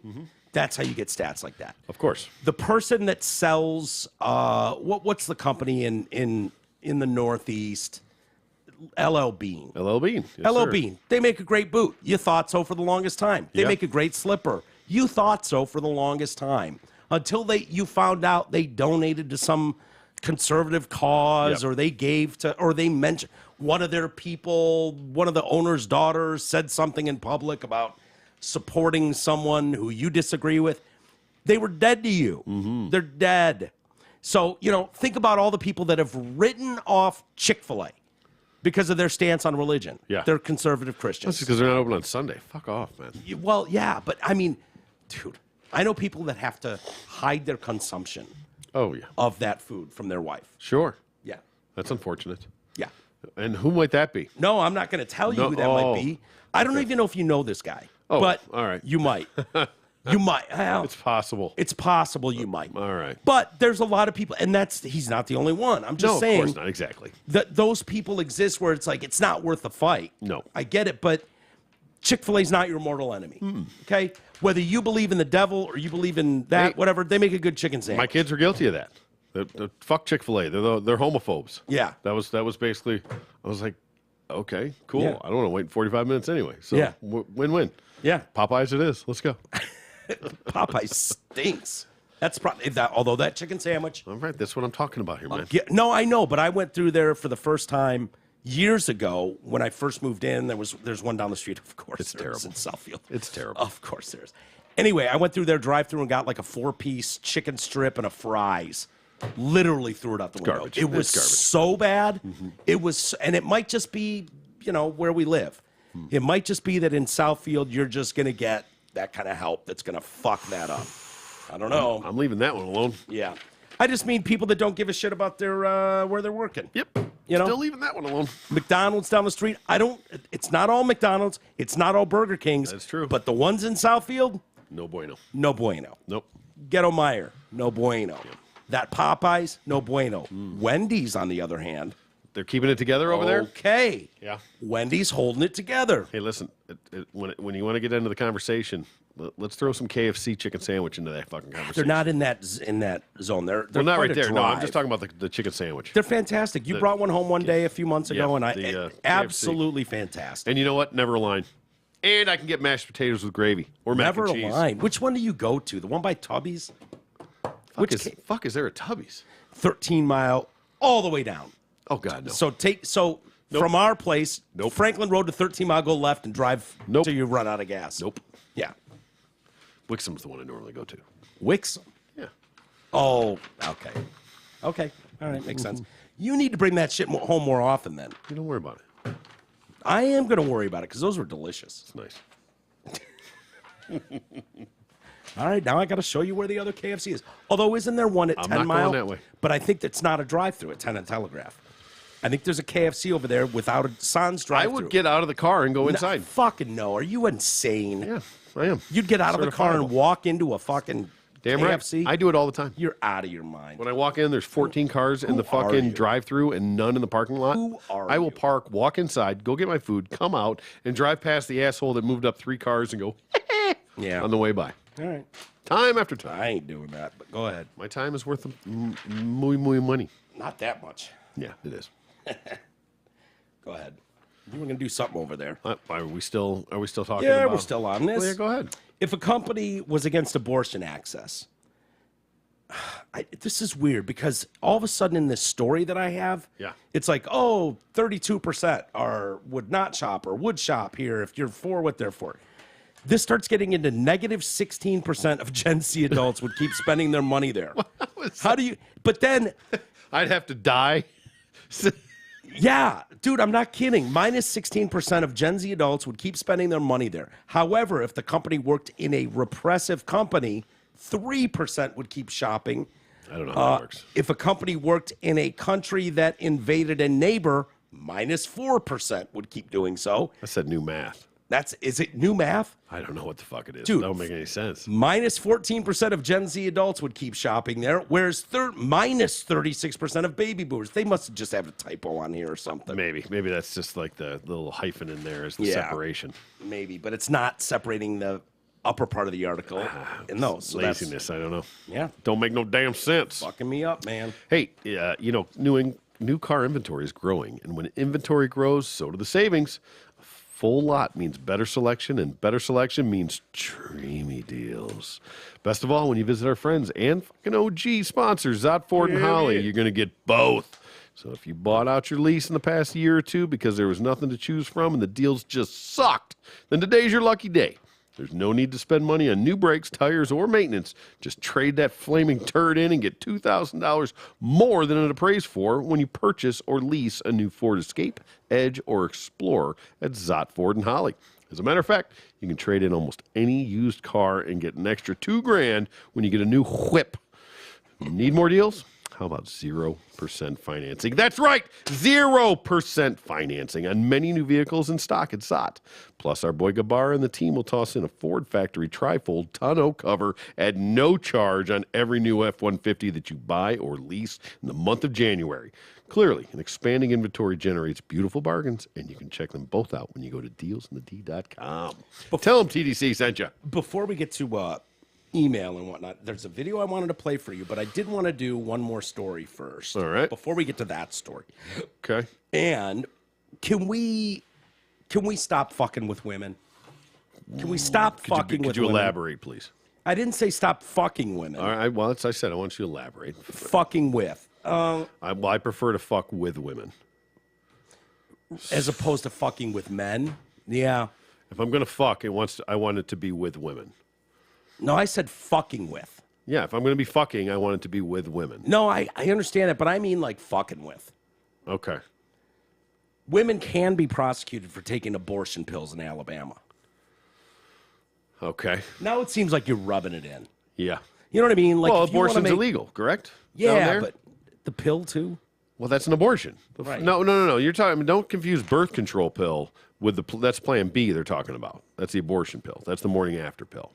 that's how you get stats like that.
Of course.
The person that sells what's the company in the Northeast? LL Bean.
LL Bean. Yes,
LL
sir.
Bean. They make a great boot. You thought so for the longest time. They make a great slipper. You thought so for the longest time. Until you found out they donated to some conservative cause, or they gave to, or they mentioned one of their people, one of the owner's daughters said something in public about supporting someone who you disagree with. They were dead to you. They're dead. So, think about all the people that have written off Chick-fil-A because of their stance on religion.
Yeah.
They're conservative Christians.
That's because they're not open on Sunday. Fuck off, man.
Well, yeah, but I mean, dude, I know people that have to hide their consumption of that food from their wife.
Sure.
Yeah.
That's unfortunate.
Yeah.
And who might that be?
No, I'm not going to tell you who that might be. I don't even know if you know this guy.
Oh,
but
all right.
You might. You might. Well,
It's possible.
it's possible you might.
All right.
But there's a lot of people, and he's not the only one. I'm just
No,
saying.
of course not. Exactly.
That those people exist where it's like, it's not worth the fight.
No.
I get it, but Chick-fil-A's not your mortal enemy. Okay? Whether you believe in the devil or you believe in that,
Hey,
whatever, they make a good chicken sandwich.
My kids are guilty of that. Fuck Chick-fil-A. They're homophobes.
Yeah.
That was basically, I was like, okay, cool.
Yeah.
I don't want to wait 45 minutes anyway. So
Yeah.
win-win.
Yeah.
Popeyes it is. Let's go.
Popeye stinks. That's probably that. Although that chicken sandwich.
All right. That's what I'm talking about here, man.
No, I know, but I went through there for the first time years ago when I first moved in. There's one down the street. Of course,
It's
there is
terrible.
in Southfield.
It's terrible.
Of course, there is. Anyway, I went through their drive-through and got like a 4-piece chicken strip and a fries. Literally threw it out the window.
Garbage.
It was
It's garbage.
so bad. It was, and it might just be, where we live. It might just be that in Southfield you're just gonna get that kind of help that's gonna fuck that up. I don't know.
I'm leaving that one alone.
Yeah, I just mean people that don't give a shit about their where they're working.
Yep.
You know?
Still leaving that one alone.
McDonald's down the street. It's not all McDonald's. It's not all Burger Kings.
That's true.
But the ones in Southfield,
No bueno.
no bueno.
Nope.
Ghetto Meyer, no bueno. That Popeyes, no bueno. Wendy's, on the other hand,
They're keeping it together over there?
okay.
Yeah.
Wendy's holding it together.
Hey, listen, when you want to get into the conversation, let's throw some KFC chicken sandwich into that fucking conversation.
They're not in that zone. They're
Well, not
quite
right
a
there. No, I'm
drive.
just talking about the chicken sandwich.
They're fantastic. You brought one home one day a few months ago, and
the, KFC.
absolutely fantastic.
And you know what? Never a line. And I can get mashed potatoes with gravy or mac
Never
and
a
cheese.
line. Which one do you go to? The one by Tubby's?
Fuck is there a Tubby's?
13 Mile, all the way down.
Oh God, no.
So from our place, Franklin Road to 13 Mile, go left and drive till you run out of gas.
Nope.
Yeah.
Wixom's the one I normally go to.
Wixom.
Yeah.
Oh, okay. Okay. All right, makes sense. You need to bring that shit home more often then.
You don't worry about it.
I am going to worry about it because those were delicious.
It's nice.
All right, now I got to show you where the other KFC is. Although, isn't there one at
I'm
10
not
Mile?
going that way.
But I think that's not a drive-through at 10 and Telegraph. I think there's a KFC over there without a sans
I
drive-through.
would get out of the car and go inside.
Fucking no. Are you insane?
Yeah, I am.
You'd get out of the car and
Certifiable.
walk into a fucking
Damn
KFC.
right. I do it all the time.
You're out of your mind.
When I walk in, there's 14 cars in the fucking drive-through and none in the parking lot.
Who are
I will
you?
park, walk inside, go get my food, come out, and drive past the asshole that moved up 3 cars and go
Yeah.
on the way by.
All right.
Time after time.
I ain't doing that, but go ahead.
My time is worth muy money.
Not that much.
Yeah, it is.
Go ahead. You were going to do something over there.
Are we still talking
Yeah,
about?
we're still on this.
Well, yeah, go ahead.
If a company was against abortion access, this is weird because all of a sudden in this story that I have,
Yeah.
it's like, oh, 32% would not shop or would shop here if you're for what they're for. This starts getting into negative 16% of Gen Z adults would keep spending their money there. How do you, but then,
I'd have to die.
yeah, dude, I'm not kidding. Minus 16% of Gen Z adults would keep spending their money there. However, if the company worked in a repressive company, 3% would keep shopping.
I don't know how that works.
If a company worked in a country that invaded a neighbor, minus 4% would keep doing so.
I said new math.
Is it new math?
I don't know what the fuck it is.
Dude,
That don't make any sense.
Minus 14% of Gen Z adults would keep shopping there, whereas minus 36% of baby boomers. They must just have a typo on here or something.
Maybe that's just like the little hyphen in there is the
Yeah.
separation.
Maybe, but it's not separating the upper part of the article in those. So
Laziness. I don't know.
Yeah.
Don't make no damn sense.
Fucking me up, man.
Hey, new car inventory is growing, and when inventory grows, so do the savings. A full lot means better selection, and better selection means dreamy deals. Best of all, when you visit our friends and fucking OG sponsors, Zott Ford and Holly, you're going to get both. So if you bought out your lease in the past year or two because there was nothing to choose from and the deals just sucked, then today's your lucky day. There's no need to spend money on new brakes, tires, or maintenance. Just trade that flaming turd in and get $2,000 more than it appraised for when you purchase or lease a new Ford Escape, Edge, or Explorer at Zott Ford and Holly. As a matter of fact, you can trade in almost any used car and get an extra $2,000 when you get a new whip. Need more deals? How about 0% financing? That's right, 0% financing on many new vehicles in stock at Zott. Plus, our boy Gabar and the team will toss in a Ford Factory Trifold tonneau cover at no charge on every new F-150 that you buy or lease in the month of January. Clearly, an expanding inventory generates beautiful bargains, and you can check them both out when you go to dealsinthed.com. Tell them TDC sent you.
Before we get to email and whatnot, there's a video I wanted to play for you, but I did want to do one more story first.
All right.
Before we get to that story.
Okay.
And can we stop fucking with women? Can we stop fucking with
Could you
women?
elaborate, please?
I didn't say stop fucking women.
All right. Well, as I said, I want you to elaborate.
Fucking with.
I prefer to fuck with women.
As opposed to fucking with men. Yeah.
If I'm going to fuck, I want it to be with women.
No, I said fucking with.
Yeah, if I'm going to be fucking, I want it to be with women.
No, I understand it, but I mean like fucking with.
Okay.
Women can be prosecuted for taking abortion pills in Alabama.
Okay.
Now it seems like you're rubbing it in.
Yeah.
You know what I mean? Like,
Well,
if you wanna
abortion's
make-
illegal, correct? Down
Yeah,
there?
but the pill too?
Well, that's an abortion.
Right.
No. You're talking. Don't confuse birth control pill with that's Plan B. They're talking about. That's the abortion pill. That's the morning after pill.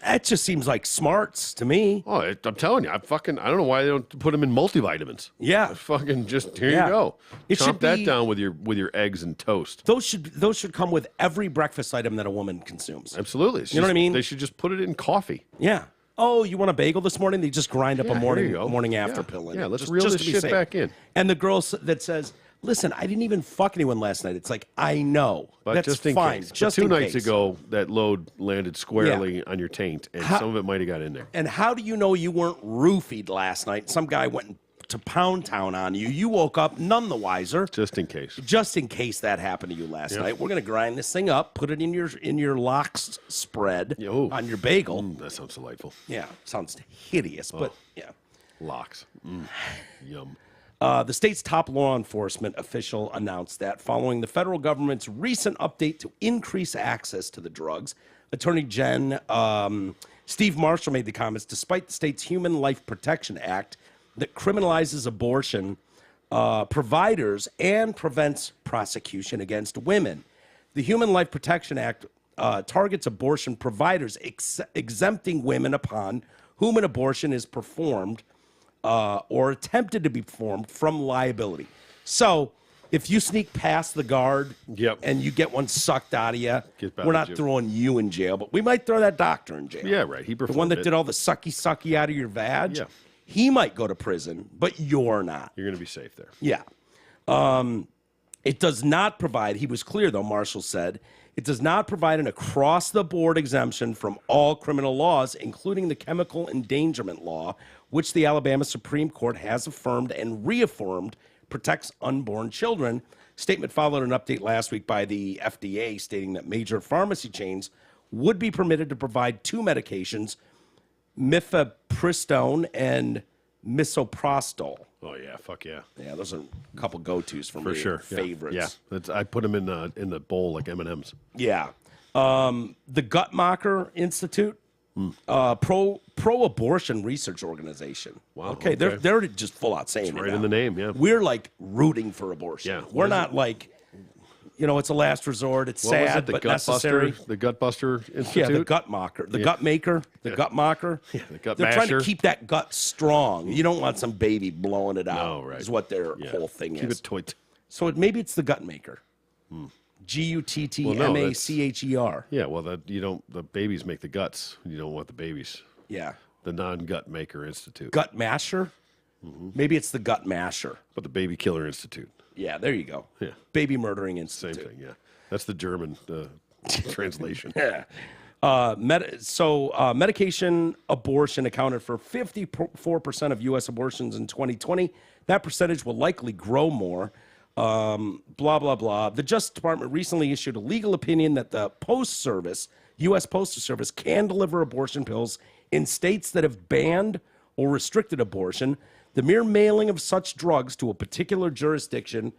That just seems like smarts to me.
Oh, I'm telling you, I don't know why they don't put them in multivitamins.
Yeah.
Fucking just here
Yeah.
you go.
It
Chomp
should
that
be-
down with your eggs and toast.
Those should come with every breakfast item that a woman consumes.
Absolutely.
You know what I mean?
They should just put it in coffee.
Yeah. Oh, you want a bagel this morning? They just grind up
Yeah,
a
there you go.
morning after
Yeah.
pill in
Yeah,
it.
let's
just,
reel
just
this
to be
shit
safe.
back in.
And the girl that says, "Listen, I didn't even fuck anyone last night." It's like, I know.
But
That's
just in
fine.
case.
Just
But two
in
nights
case.
ago, that load landed squarely on your taint, and some of it might have got in there.
And how do you know you weren't roofied last night? Some guy went to Pound Town on you. You woke up none the wiser.
Just in case.
Just in case that happened to you last night, we're gonna grind this thing up, put it in your lox spread
Yo.
on your bagel.
That sounds delightful.
Yeah, sounds hideous, but yeah.
Locks. Yum.
The state's top law enforcement official announced that following the federal government's recent update to increase access to the drugs, Attorney Gen Steve Marshall made the comments despite the state's Human Life Protection Act that criminalizes abortion providers and prevents prosecution against women. The Human Life Protection Act targets abortion providers, exempting women upon whom an abortion is performed or attempted to be performed from liability. So if you sneak past the guard and you get one sucked out of you, we're not throwing you in jail, but we might throw that doctor in jail.
Yeah, right. He
the one that did all the sucky out of your vag.
Yeah.
He might go to prison, but you're not.
You're going to be safe there.
Yeah. It does not provide, he was clear though, Marshall said, it does not provide an across-the-board exemption from all criminal laws, including the chemical endangerment law, which the Alabama Supreme Court has affirmed and reaffirmed protects unborn children. Statement followed an update last week by the FDA stating that major pharmacy chains would be permitted to provide two medications, mifepristone and misoprostol.
Oh yeah, fuck yeah.
Yeah, those are a couple go-tos for
For
me.
sure.
Favorites.
Yeah. I put them in the bowl like M&Ms.
Yeah. The Guttmacher Institute, pro-abortion research organization.
Wow,
Okay,
okay.
they're just full out saying it
Right
now.
in the name, yeah.
We're like rooting for abortion.
Yeah.
We're not like, it's a last resort. It's
What was
sad,
it? The
but
Gut
necessary.
Buster, the Gutbuster
Yeah,
Institute.
the Guttmacher, the Guttmaker, the Guttmacher.
Yeah, the gut
They're trying to
masher.
keep that gut strong. You don't want some baby blowing it out.
No, right.
Is what their
Yeah.
whole thing
Keep
is.
it tight.
So maybe it's the Guttmaker. Guttmacher.
Yeah, well, the babies make the guts. You don't want the babies.
Yeah.
The Non-Gut Maker Institute.
Gut masher? Maybe it's the gut masher.
But the Baby Killer Institute.
Yeah, there you go.
Yeah.
Baby murdering
Same
institute.
thing, yeah. That's the German translation.
Yeah. Medication abortion accounted for 54% of U.S. abortions in 2020. That percentage will likely grow more. Blah, blah, blah. The Justice Department recently issued a legal opinion that the Post Service, U.S. Postal Service, can deliver abortion pills in states that have banned or restricted abortion. The mere mailing of such drugs to a particular jurisdiction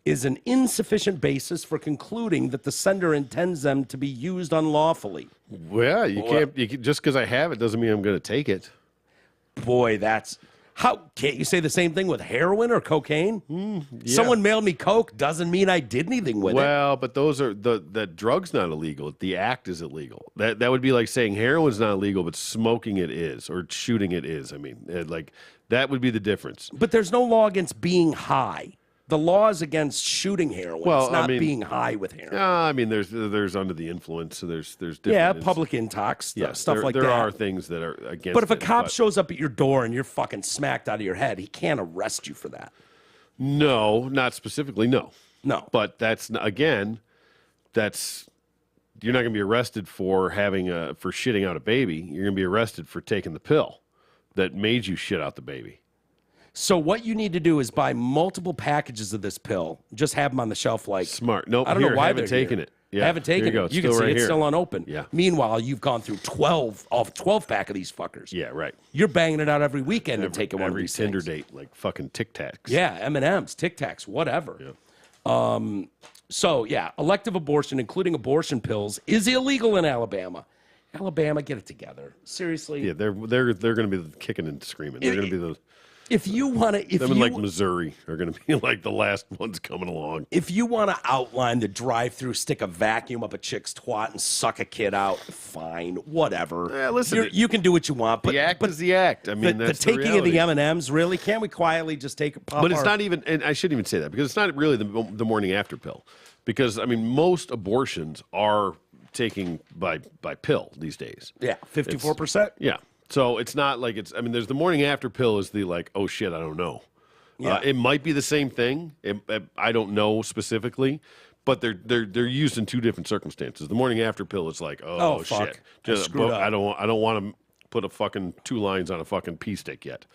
is an insufficient basis for concluding that the sender intends them to be used unlawfully.
Well, just because I have it doesn't mean I'm going to take it.
Boy, can't you say the same thing with heroin or cocaine?
Yeah.
Someone mailed me coke doesn't mean I did anything with it.
Well, but those are the drug's not illegal. The act is illegal. That would be like saying heroin's not illegal, but smoking it is, or shooting it is. I mean, that would be the difference.
But there's no law against being high. The law is against shooting heroin.
Well,
it's not
I mean,
being high with heroin.
I mean, there's under the influence, so there's different.
Yeah, public intox, stuff like that.
There are things that are against.
But if a
it,
cop shows up at your door and you're fucking smacked out of your head, he can't arrest you for that.
No, not specifically. No. But that's you're not going to be arrested for for shitting out a baby. You're going to be arrested for taking the pill that made you shit out the baby.
So what you need to do is buy multiple packages of this pill. Just have them on the shelf like...
Smart. Nope.
I don't know why
haven't
they're
taken
here.
it. Yeah.
Haven't taken
Here you
it.
go.
You can see
right
it's
here.
still unopened.
Yeah.
Meanwhile, you've gone through 12 pack of these fuckers.
Yeah, right.
You're banging it out every weekend and taking one of
Every
these
Tinder
things.
date, like fucking Tic Tacs.
Yeah, M&Ms, Tic Tacs, whatever.
Yeah.
So, elective abortion, including abortion pills, is illegal in Alabama. Alabama, get it together. Seriously.
Yeah, they're going to be kicking and screaming. They're going to be the...
If you want to...
Them in like Missouri are going to be like the last ones coming along.
If you want to outline the drive-through, stick a vacuum up a chick's twat and suck a kid out, fine, whatever.
Yeah, listen,
you can do what you want, but
the act is the act. I mean,
the
that's
taking of
reality.
the M&Ms, really? Can't we quietly just take a pop?
But it's not even, and I shouldn't even say that, because it's not really the morning after pill. Because, I mean, most abortions are taking by pill these days.
Yeah, 54%.
Yeah. So it's not like there's the morning after pill is the like, oh shit, I don't know.
Yeah.
It might be the same thing. I don't know specifically, but they're used in two different circumstances. The morning after pill is like, oh
fuck.
shit, I don't want to put a fucking 2 lines on a fucking pea stick yet.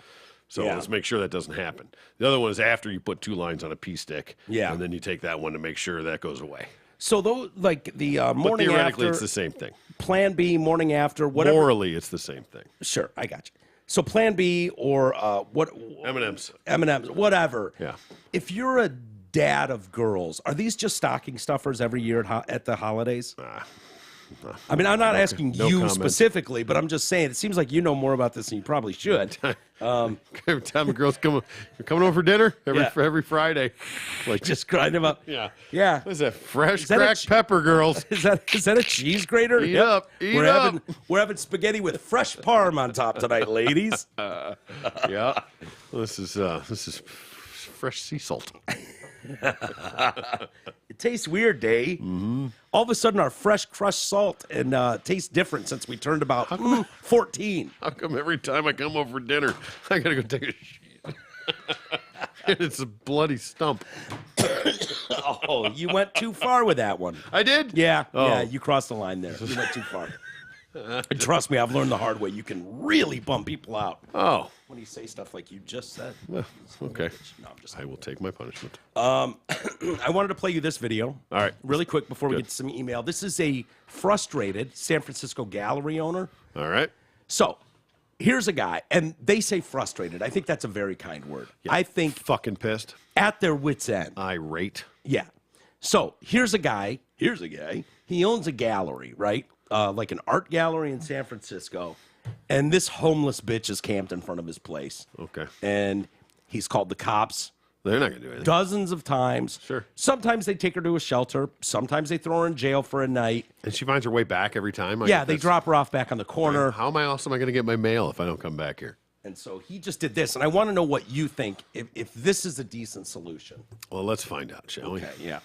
So let's make sure that doesn't happen. The other one is after you put 2 lines on a pea stick, and then you take that one to make sure that goes away.
So those like the morning
but theoretically,
after,
it's the same thing.
Plan B, morning after, whatever.
Morally, it's the same thing.
Sure, I got you. So Plan B or what?
M&Ms.
M&Ms, whatever.
Yeah.
If you're a dad of girls, are these just stocking stuffers every year at the holidays? I mean, I'm not asking
no
you
comment.
specifically, but I'm just saying it seems like you know more about this than you probably should.
Every time the girls come, you're coming over for dinner every Friday. Like,
Just grind them up.
yeah.
Yeah.
What is that? Fresh
that a
cracked pepper, girls.
Is that a cheese grater?
Eat up.
We're having spaghetti with fresh parm on top tonight, ladies.
Yeah. This is fresh sea salt.
It tastes weird, Dave.
Mm-hmm.
All of a sudden, our fresh crushed salt and tastes different since we turned about 14.
How come every time I come over for dinner, I gotta go take a shit? It's a bloody stump.
Oh, you went too far with that one.
I did?
Yeah,
Oh.
yeah, you crossed the line there. You went too far. And trust me, I've learned the hard way. You can really bum people out
Oh.
when you say stuff like you just said.
Okay.
No, I'm just.
I will take my punishment.
I wanted to play you this video.
All right.
Really quick before we
Good.
get to some email. This is a frustrated San Francisco gallery owner.
All right.
So here's a guy, and they say frustrated. I think that's a very kind word.
Yeah.
I think
Fucking pissed.
at their wits' end.
Irate.
Yeah. So here's a guy. He owns a gallery, right? Like an art gallery in San Francisco. And this homeless bitch is camped in front of his place.
Okay.
And he's called the cops
They're not gonna do anything.
dozens of times.
Sure.
Sometimes they take her to a shelter. Sometimes they throw her in jail for a night.
And she finds her way back every time.
Yeah, they drop her off back on the corner.
How am I also going to get my mail if I don't come back here?
And so he just did this. And I want to know what you think, if this is a decent solution.
Well, let's find out, shall we?
Okay, yeah.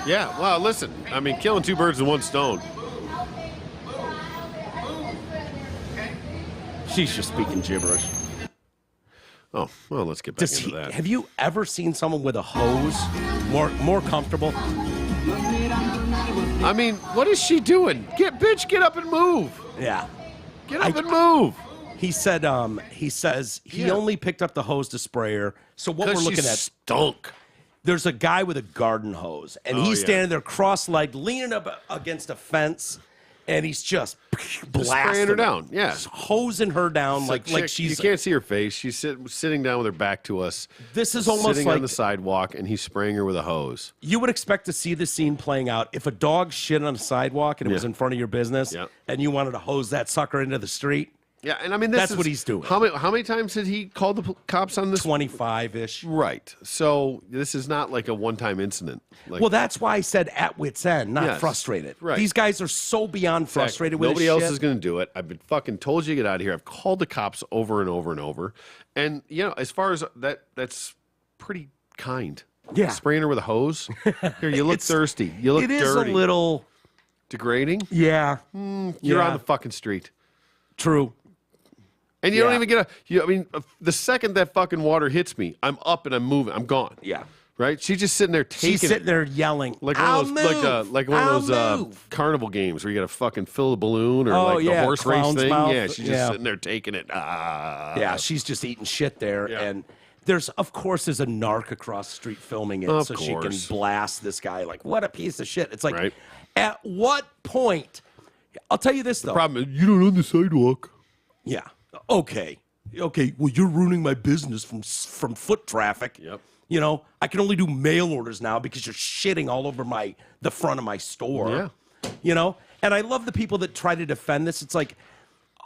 Yeah. Well, listen. I mean, killing two birds with one stone.
She's just speaking gibberish.
Oh, well, let's get back into that.
Have you ever seen someone with a hose more comfortable?
I mean, what is she doing? Get up and move.
Yeah.
Get up and move.
He said he says he
Yeah.
only picked up the hose to spray her. So what we're
Because she
looking at,
stunk.
there's a guy with a garden hose, and he's
yeah.
standing there cross-legged, leaning up against a fence, and he's just blasting
spraying her down, yeah.
Just hosing her down like
Chick,
she's.
you can't see her face. She's sitting down with her back to us.
This is almost
sitting
like
on the sidewalk, and he's spraying her with a hose.
you would expect to see this scene playing out if a dog shit on a sidewalk and it was
Yeah.
in front of your business,
Yeah.
and you wanted to hose that sucker into the street.
Yeah, and I mean,
That's what he's doing.
How many times did he call the cops on this?
25-ish.
Right. So this is not like a one-time incident. Like,
Well, that's why I said at wit's end, not
Yes.
frustrated.
Right.
These guys are so beyond frustrated with
nobody
this
else
shit.
is going to do it. I've been fucking told you to get out of here. I've called the cops over and over and over. And you know, as far as that's pretty kind.
Yeah.
Spraying her with a hose. Here, you look thirsty. You look
It is
dirty.
a little,
Degrading.
yeah.
You're
Yeah.
on the fucking street.
True.
And you don't
Yeah.
even get I mean, the second that fucking water hits me, I'm up and I'm moving. I'm gone.
Yeah.
Right? She's just sitting there taking
She's sitting there yelling,
like one
I'll
of those
move.
like one of
I'll
those
move.
carnival games where you got to fucking fill a balloon or
Oh,
like the
yeah,
horse race
clown's
thing.
mouth.
Yeah, she's just
Yeah.
sitting there taking it.
Yeah, she's just eating shit there.
Yeah.
And there's a narc across the street filming it
Of
so she can
course.
blast this guy like, what a piece of shit. It's like,
Right.
at what point? I'll tell you this, though.
Problem is, you don't own the sidewalk.
Yeah. Okay. Well, you're ruining my business from foot traffic.
Yep.
You know, I can only do mail orders now because you're shitting all over the front of my store.
Yeah.
You know, and I love the people that try to defend this. It's like,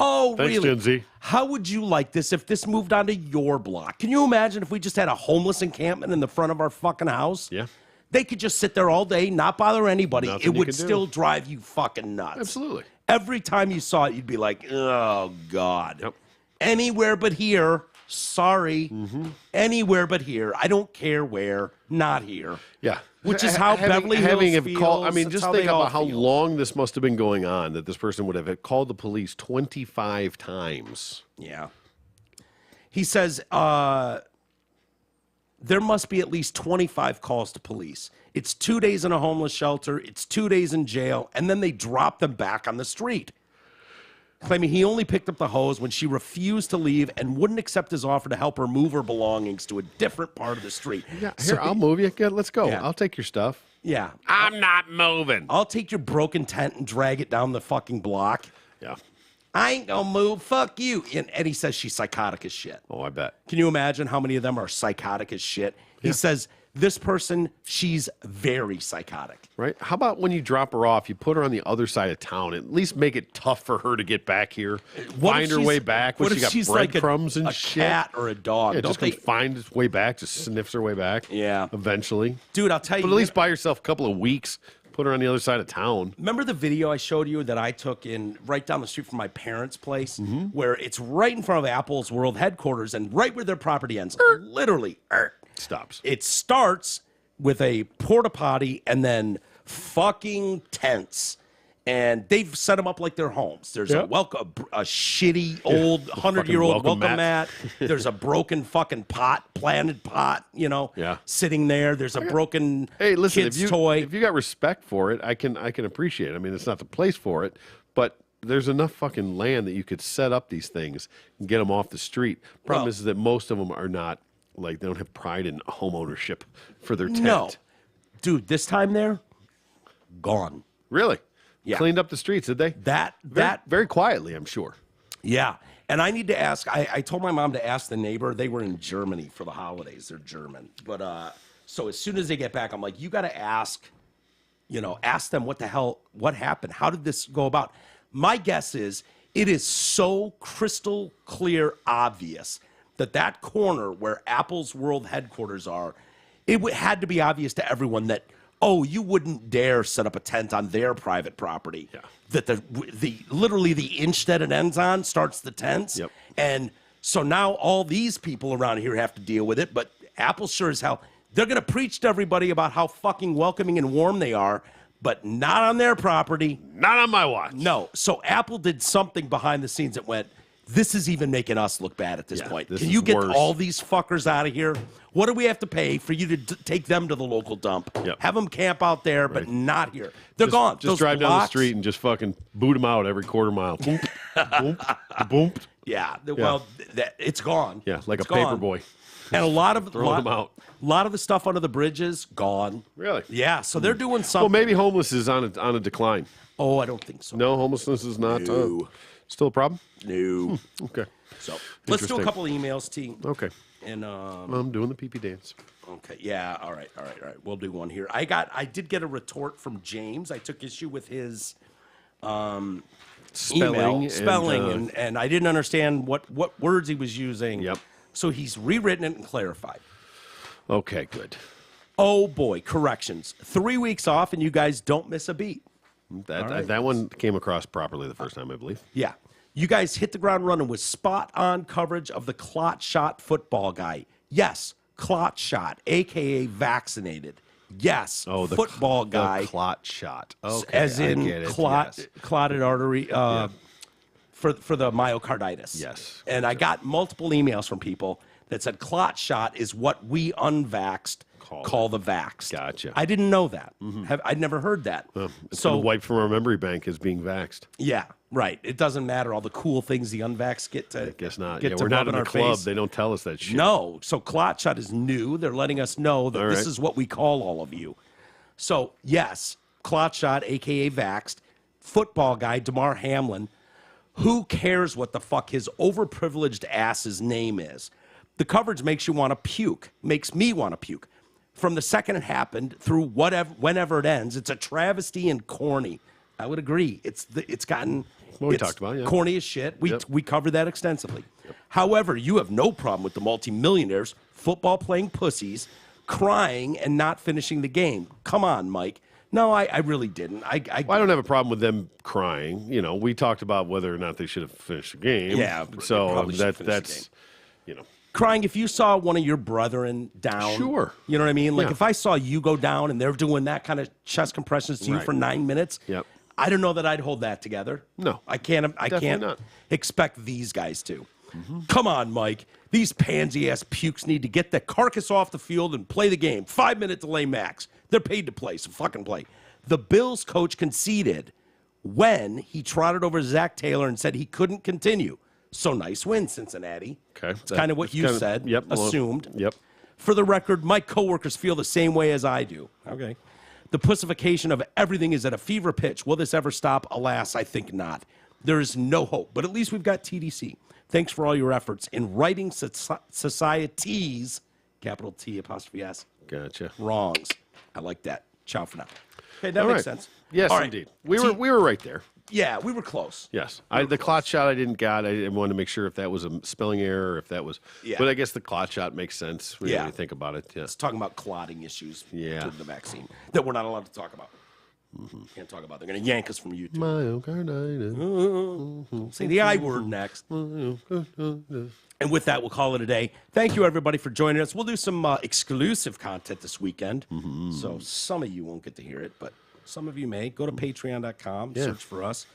oh,
Thanks,
really?
Gen Z.
How would you like this if this moved onto your block? Can you imagine if we just had a homeless encampment in the front of our fucking house?
Yeah.
They could just sit there all day, not bother anybody.
Nothing
It
you
would
can do.
still drive you fucking nuts.
Absolutely.
Every time you saw it, you'd be like, oh, God.
Yep.
Anywhere but here. Sorry. Anywhere but here. I don't care where. Not here.
Yeah.
Which is how Beverly Hills feels.
I mean,
That's
just
how
think
they all
about how
feel.
long this must have been going on that this person would have called the police 25 times.
Yeah. He says there must be at least 25 calls to police. It's 2 days in a homeless shelter. It's 2 days in jail. And then they drop them back on the street. Claiming he only picked up the hose when she refused to leave and wouldn't accept his offer to help her move her belongings to a different part of the street.
Yeah,
So
here, I'll move you. Good, let's go.
Yeah.
I'll take your stuff.
Yeah.
I'm not moving.
I'll take your broken tent and drag it down the fucking block.
Yeah.
I ain't gonna move. Fuck you. And he says she's psychotic as shit.
Oh, I bet.
Can you imagine how many of them are psychotic as shit? He says This person, she's very psychotic.
Right? How about when you drop her off, you put her on the other side of town? At least make it tough for her to get back here. Find her way back.
What
She
if
got
she's like
breadcrumbs and
a
shit.
cat or a dog?
Yeah,
Don't
just
they,
can find its way back. Just sniffs her way back.
Yeah.
Eventually.
dude? I'll tell you.
But at least buy yourself a couple of weeks. Put her on the other side of town.
Remember the video I showed you that I took in right down the street from my parents' place, where it's right in front of Apple's World headquarters and right where their property ends, literally.
Stops.
It starts with a porta potty and then fucking tents. And they've set them up like their homes. There's a shitty old 100-year-old welcome mat. There's a broken fucking planted pot, sitting there. There's a broken kid's toy.
If you got respect for it, I can appreciate it. I mean, it's not the place for it, but there's enough fucking land that you could set up these things and get them off the street. Problem is that most of them are not, like, they don't have pride in home ownership for their tent.
No. Dude, this time there, gone.
Really?
Yeah.
Cleaned up the streets, did they? Very quietly, I'm sure.
Yeah. And I need to ask, I told my mom to ask the neighbor. They were in Germany for the holidays. They're German. But so as soon as they get back, I'm like, you got to ask them what happened? How did this go about? My guess is it is so crystal clear obvious that corner where Apple's world headquarters are, it had to be obvious to everyone that, oh, you wouldn't dare set up a tent on their private property.
Yeah.
That literally the inch that it ends on starts the tents.
Yep.
And so now all these people around here have to deal with it, but Apple sure as hell, they're going to preach to everybody about how fucking welcoming and warm they are, but not on their property.
Not on my watch.
No. So Apple did something behind the scenes that went, this is even making us look bad at this point. Can you get all these fuckers out of here? What do we have to pay for you to take them to the local dump?
Yep.
Have them camp out there, but not here. They're gone.
Just drive down the street and just fucking boot them out every quarter mile. Boom, boom, boom.
Yeah. Well, it's gone.
Yeah, like
it's
a paper boy.
And a lot of
them out.
A lot of the stuff under the bridges gone.
Really?
Yeah. So they're doing something.
Well, maybe homeless is on a decline.
Oh, I don't think so.
No, homelessness is not still a problem.
No.
Okay.
So let's do a couple of emails, T.
Okay.
And
I'm doing the pee-pee dance.
Okay. Yeah. All right. We'll do one here. I did get a retort from James. I took issue with his
spelling,
and I didn't understand what words he was using.
Yep.
So he's rewritten it and clarified.
Okay, good.
Oh boy, corrections. 3 weeks off and you guys don't miss a beat.
That one came across properly the first time, I believe.
Yeah. You guys hit the ground running with spot-on coverage of the clot shot football guy. Yes, clot shot, a.k.a. vaccinated. Yes,
the
football guy.
The clot shot. Okay,
as in
yes.
clotted artery for the myocarditis.
Yes.
And I got multiple emails from people that said clot shot is what we unvaxxed call the vaxxed.
Gotcha.
I didn't know that. I'd never heard that.
It's been wiped from our memory bank as being vaxxed.
Yeah, right. It doesn't matter all the cool things the unvaxxed get to.
I guess not.
Get to
we're not in
our
a club.
face.
They don't tell us that shit.
No. So clot shot is new. They're letting us know that this is what we call all of you. So yes, clot shot, aka vaxxed, football guy Damar Hamlin. Who cares what the fuck his overprivileged ass's name is? The coverage makes you want to puke. Makes me want to puke. From the second it happened through whenever it ends, it's a travesty and corny. I would agree. It's gotten
we talked about, yeah.
Corny as shit. We covered that extensively. Yep. However, you have no problem with the multimillionaires, football playing pussies, crying and not finishing the game. Come on, Mike. No, I really didn't. I
don't have a problem with them crying. We talked about whether or not they should have finished the game.
Yeah,
so that's
crying if you saw one of your brethren down.
Sure.
You know what I mean? Like if I saw you go down and they're doing that kind of chest compressions to you for 9 minutes,
yep.
I don't know that I'd hold that together.
No.
I can't
not.
expect these guys to. Come on, Mike. These pansy-ass pukes need to get the carcass off the field and play the game. 5-minute delay max. They're paid to play, so fucking play. The Bills coach conceded when he trotted over Zach Taylor and said he couldn't continue. So nice win, Cincinnati.
Okay.
It's kind of what you said, assumed.
Yep.
For the record, my coworkers feel the same way as I do. Okay. The pussification of everything is at a fever pitch. Will this ever stop? Alas, I think not. There is no hope, but at least we've got TDC. Thanks for all your efforts in writing societies, capital T apostrophe S,
Gotcha.
wrongs. I like that. Ciao for now. Okay, that
All
makes
right.
sense.
Yes,
All right.
indeed. We were right there.
Yeah, we were close.
Yes. The clot shot I didn't got. I wanted to make sure if that was a spelling error or if that was.
Yeah.
But I guess the clot shot makes sense when
Yeah.
you think about it. Yeah.
It's talking about clotting issues
Yeah.
to the vaccine that we're not allowed to talk about. Can't talk about. They're going to yank us from YouTube.
Myocarditis.
Say the I word next. And with that, we'll call it a day. Thank you, everybody, for joining us. We'll do some exclusive content this weekend. So some of you won't get to hear it, but some of you may. Go to patreon.com, search for us.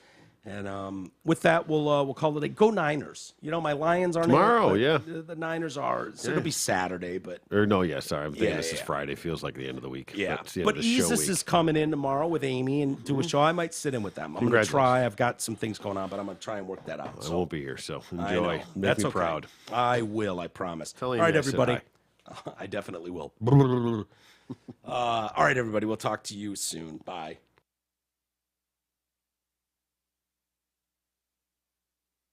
And with that, we'll call it a day. Go Niners. You know, my Lions aren't
Tomorrow,
here,
yeah.
but the Niners are. So it'll be Saturday, but...
Or no, yeah, sorry. I'm thinking
Yeah,
this is
yeah.
Friday. Feels like the end of the week.
Yeah,
It's the end
but
of the show
Isis
week.
is coming in tomorrow with Amy and do a show. I might sit in with them. I'm going to
Congratulations.
try. I've got some things going on, but I'm going to try and work that out.
I
So
won't be here, so
I
enjoy.
know.
Make
That's
me
okay.
proud.
I will. I promise.
Tell
All
Amy
right,
I said
everybody.
hi.
I definitely will. All right, everybody. We'll talk to you soon. Bye.